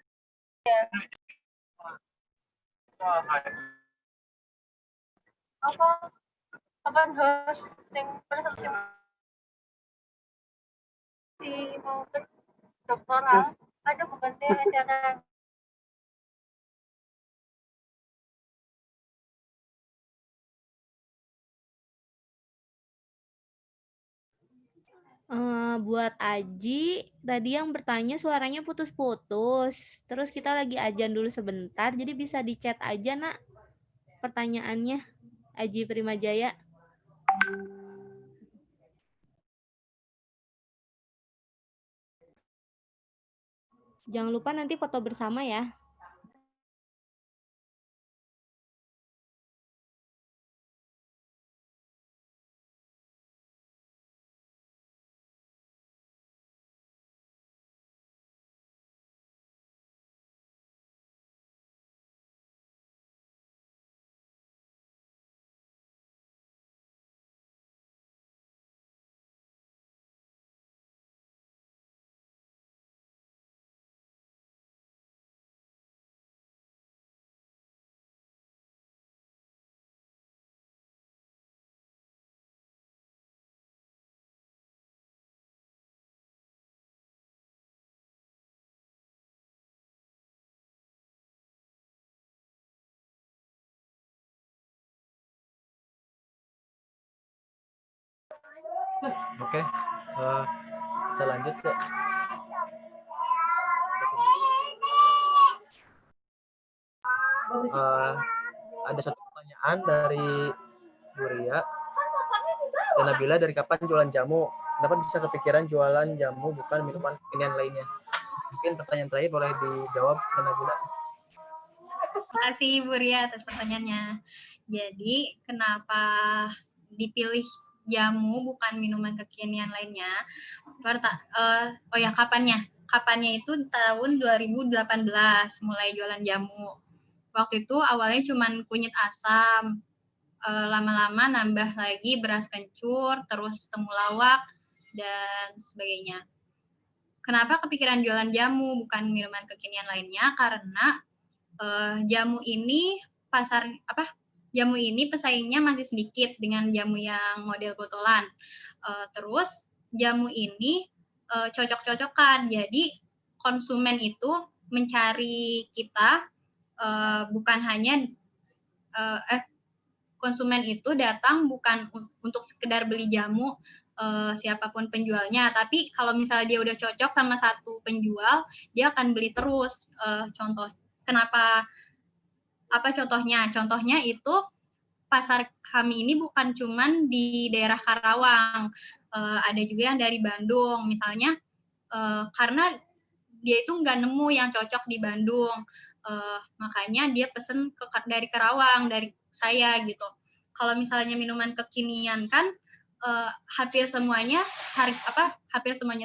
Apa harus yang masih mau doktoral, ada bukan sih rencana buat Aji, tadi yang bertanya suaranya putus-putus. Terus kita lagi ajan dulu sebentar, jadi bisa di chat aja, Nak, pertanyaannya. Aji Primajaya. Jangan lupa nanti foto bersama ya. Oke, kita lanjut ya. Ada satu pertanyaan dari Bu Ria dan Nabila, dari kapan jualan jamu? Kenapa bisa kepikiran jualan jamu bukan minuman kekinian lainnya? Mungkin pertanyaan terakhir boleh dijawab dan Nabila. Terima kasih Bu Ria atas pertanyaannya. Jadi kenapa dipilih jamu bukan minuman kekinian lainnya? Kapannya? Kapannya itu tahun 2018 mulai jualan jamu. Waktu itu awalnya cuma kunyit asam, lama-lama nambah lagi beras kencur, terus temulawak, dan sebagainya. Kenapa kepikiran jualan jamu bukan minuman kekinian lainnya? Karena jamu ini pesaingnya masih sedikit dengan jamu yang model botolan. Terus jamu ini cocok-cocokan, jadi konsumen itu mencari kita bukan hanya konsumen itu datang bukan untuk sekedar beli jamu siapapun penjualnya, tapi kalau misalnya dia udah cocok sama satu penjual, dia akan beli terus. Contohnya? Contohnya itu pasar kami ini bukan cuman di daerah Karawang, ada juga yang dari Bandung misalnya, karena dia itu nggak nemu yang cocok di Bandung, makanya dia pesen dari Karawang, dari saya gitu. Kalau misalnya minuman kekinian kan hampir semuanya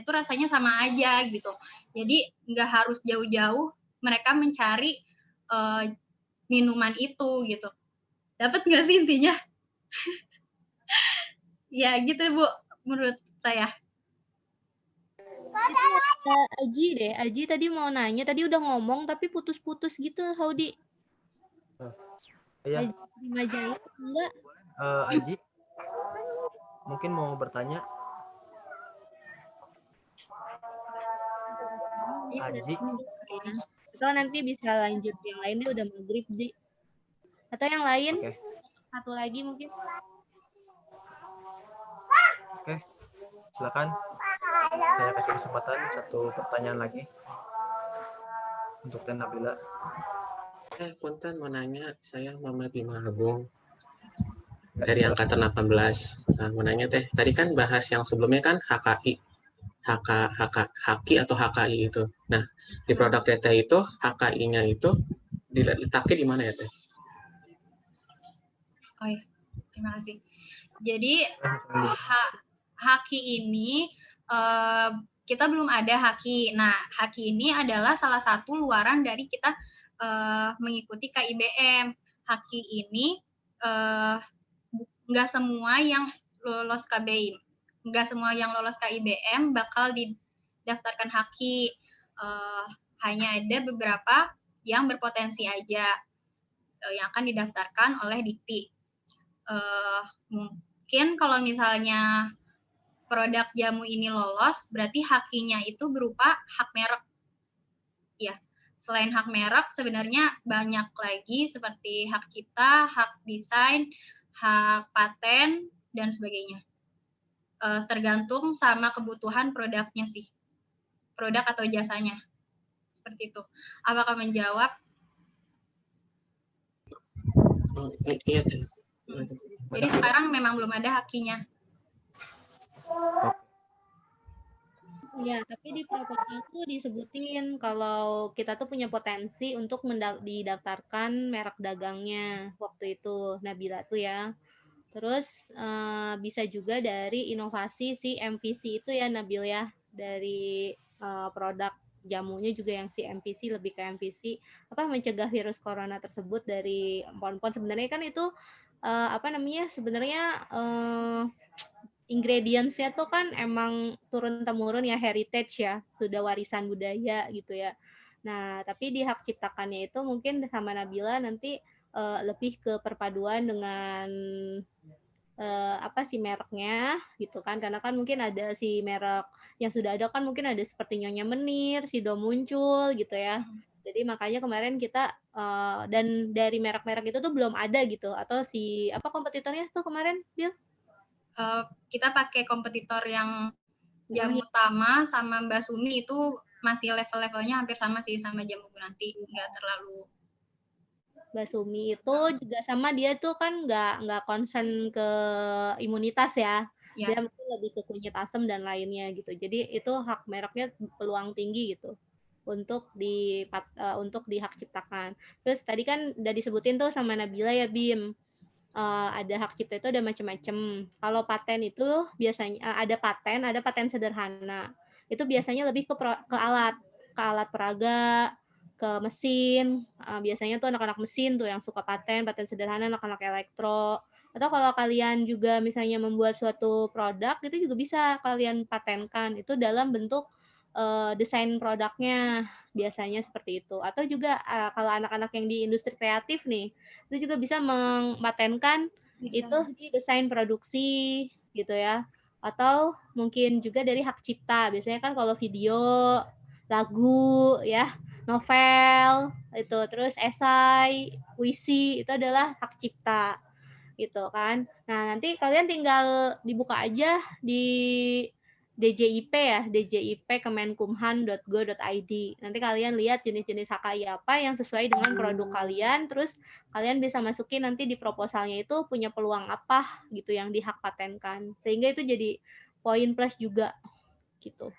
tuh rasanya sama aja gitu. Jadi nggak harus jauh-jauh mereka mencari minuman itu gitu. Dapat nggak sih intinya? Ya gitu Bu, menurut saya. Aji deh, Aji tadi mau nanya, tadi udah ngomong tapi putus-putus gitu, Haudi. Iya. Aji Primajaya enggak? Aji, mungkin mau bertanya. Aji. Atau nanti bisa lanjut yang lain deh, udah maghrib deh. Atau yang lain? Oke. Satu lagi mungkin. Oke, silakan. Saya kasih kesempatan satu pertanyaan lagi untuk Teh Nabila. Punten mau nanya, saya Muhammad Bima Agung dari angkatan 18. Nah, mau nanya Teh, tadi kan bahas yang sebelumnya kan HKI atau HKI itu. Nah, di produk Teteh itu HKI-nya itu diletaknya di mana ya Teh? Oh ya, terima kasih. Jadi HKI ini kita belum ada HKI. Nah, HKI ini adalah salah satu luaran dari kita mengikuti KIBM. HKI ini nggak semua yang lolos KBM, nggak semua yang lolos KIBM bakal didaftarkan HKI. Hanya ada beberapa yang berpotensi aja yang akan didaftarkan oleh Dikti. Mungkin kalau misalnya produk jamu ini lolos, berarti hakinya itu berupa hak merek. Ya, selain hak merek, sebenarnya banyak lagi seperti hak cipta, hak desain, hak paten, dan sebagainya. Tergantung sama kebutuhan produknya sih, produk atau jasanya. Seperti itu. Apakah menjawab? Iya. Jadi sekarang memang belum ada hakinya. Iya, tapi di proposal tuh disebutin kalau kita tuh punya potensi untuk didaftarkan merek dagangnya waktu itu, Nabila tuh ya. Terus bisa juga dari inovasi si MVC itu ya, Nabil ya, dari produk jamunya juga yang si MVC, lebih ke MVC, mencegah virus corona tersebut dari empon-empon. Sebenarnya kan itu sebenarnya ingredients-nya tuh kan emang turun-temurun ya, heritage ya, sudah warisan budaya gitu ya. Nah, tapi di hak ciptakannya itu mungkin sama Nabila nanti lebih ke perpaduan dengan si mereknya gitu kan, karena kan mungkin ada si merek yang sudah ada kan, mungkin ada seperti Nyonya Menir, Sido Muncul gitu ya. Jadi makanya kemarin kita dan dari merek-merek itu tuh belum ada gitu, atau si kompetitornya tuh kemarin, Bil? Kita pakai kompetitor yang jamu utama sama Mbak Sumi itu masih level-levelnya hampir sama sih sama jamu nanti, nggak terlalu. Mbak Sumi itu juga sama, dia tuh kan nggak concern ke imunitas ya. Dia mungkin lebih ke kunyit asam dan lainnya gitu. Jadi itu hak mereknya peluang tinggi gitu untuk di hak ciptakan. Terus tadi kan udah disebutin tuh sama Nabila ya, Bim. Ada hak cipta itu ada macam-macam. Kalau paten itu biasanya ada paten sederhana. Itu biasanya lebih ke alat peraga, ke mesin. Biasanya tuh anak-anak mesin tuh yang suka paten sederhana, anak-anak elektro. Atau kalau kalian juga misalnya membuat suatu produk, itu juga bisa kalian patenkan. Itu dalam bentuk desain produknya, biasanya seperti itu. Atau juga kalau anak-anak yang di industri kreatif nih, itu juga bisa mempatenkan itu di desain produksi gitu ya. Atau mungkin juga dari hak cipta. Biasanya kan kalau video, lagu ya, novel itu, terus esai, puisi, itu adalah hak cipta gitu kan. Nah, nanti kalian tinggal dibuka aja di DJIP ya, djip.kemenkumhan.go.id. Nanti kalian lihat jenis-jenis HKI apa yang sesuai dengan produk kalian, terus kalian bisa masukin nanti di proposalnya itu punya peluang apa gitu yang dihak patenkan. Sehingga itu jadi poin plus juga gitu.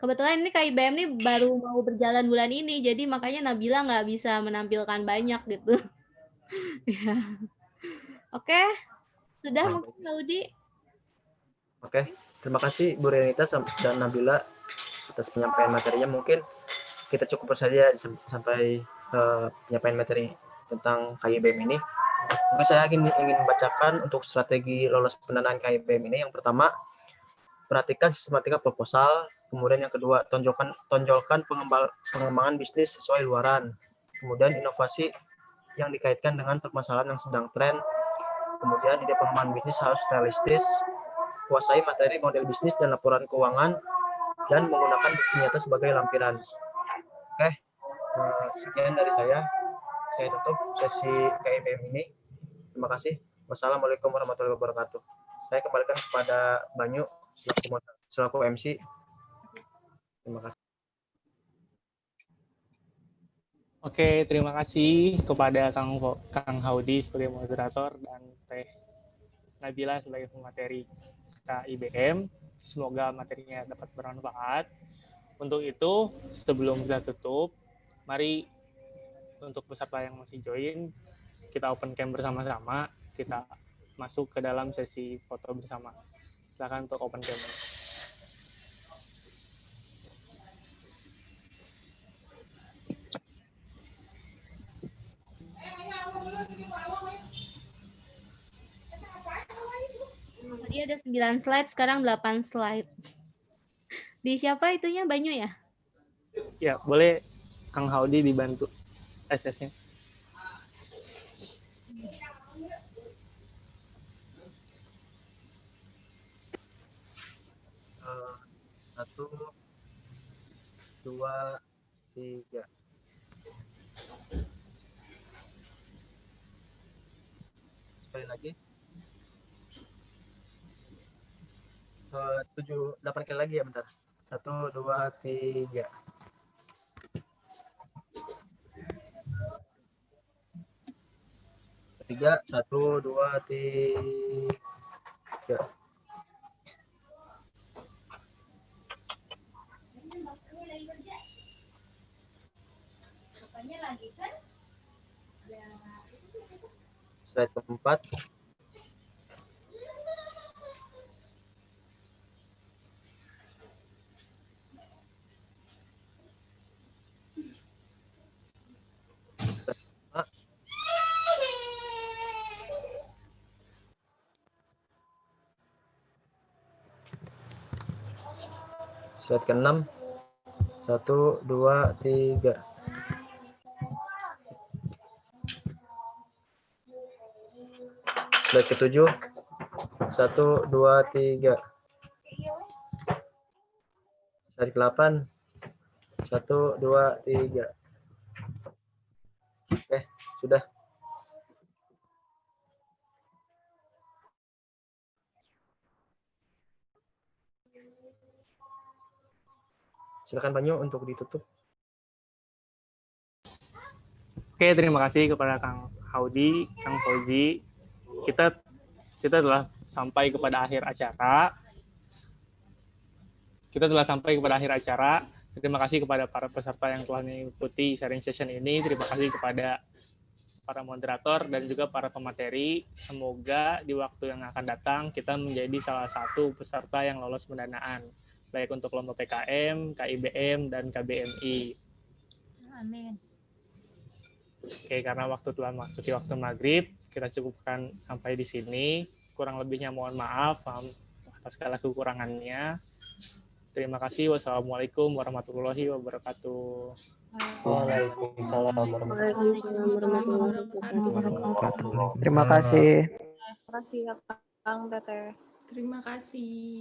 Kebetulan ini KIBM ini baru mau berjalan bulan ini, jadi makanya Nabila nggak bisa menampilkan banyak gitu. Ya. Oke, sudah mungkin Mbak Udi. Oke, terima kasih Bu Renita dan Nabila atas penyampaian materinya. Mungkin kita cukup saja sampai penyampaian materi tentang KIBM ini. Mungkin saya ingin membacakan untuk strategi lolos pendanaan KIBM ini. Yang pertama, perhatikan sistematika proposal. Kemudian yang kedua, tonjolkan pengembangan bisnis sesuai luaran. Kemudian inovasi yang dikaitkan dengan permasalahan yang sedang tren. Kemudian ide pengembangan bisnis harus realistis. Kuasai materi model bisnis dan laporan keuangan, dan menggunakan bukti nyata sebagai lampiran. Oke, sekian dari saya. Saya tutup sesi KIBM ini. Terima kasih. Wassalamualaikum warahmatullahi wabarakatuh. Saya kembalikan kepada Banyu selaku MC. Terima kasih. Oke, terima kasih kepada Kang Haudi sebagai moderator dan Teh Nabila sebagai pemateri KIBM. Semoga materinya dapat bermanfaat. Untuk itu, sebelum kita tutup, mari untuk peserta yang masih join, kita open cam bersama-sama, kita masuk ke dalam sesi foto bersama. Silakan untuk open cam. Tadi ada 9 slide, sekarang 8 slide. Di siapa itunya, Banyu ya? Ya, boleh Kang Haudi dibantu SS-nya. 2, 3. Sekali lagi. 8 kali lagi ya, bentar. 1, 2, 3. Tiga, 1, 2, 3. Slide keempat. Slide ke-6. 1, 2, 3. Slide ke-7. 1, 2, 3. Slide ke-8. 1, 2, 3. Oke, sudah. Silakan Panyu untuk ditutup. Oke, terima kasih kepada Kang Haudi, Kang Fauzi. Kita telah sampai kepada akhir acara. Terima kasih kepada para peserta yang telah mengikuti sharing session ini. Terima kasih kepada para moderator dan juga para pemateri. Semoga di waktu yang akan datang kita menjadi salah satu peserta yang lolos pendanaan, baik untuk lomba PKM, KIBM, dan KBMI. Amin. Oke, karena waktu telah memasuki waktu maghrib, kita cukupkan sampai di sini. Kurang lebihnya mohon maaf atas segala kekurangannya. Terima kasih. Wassalamualaikum warahmatullahi wabarakatuh. Waalaikumsalam warahmatullahi wabarakatuh. Terima kasih. Terima kasih ya Kang Teteh. Terima kasih.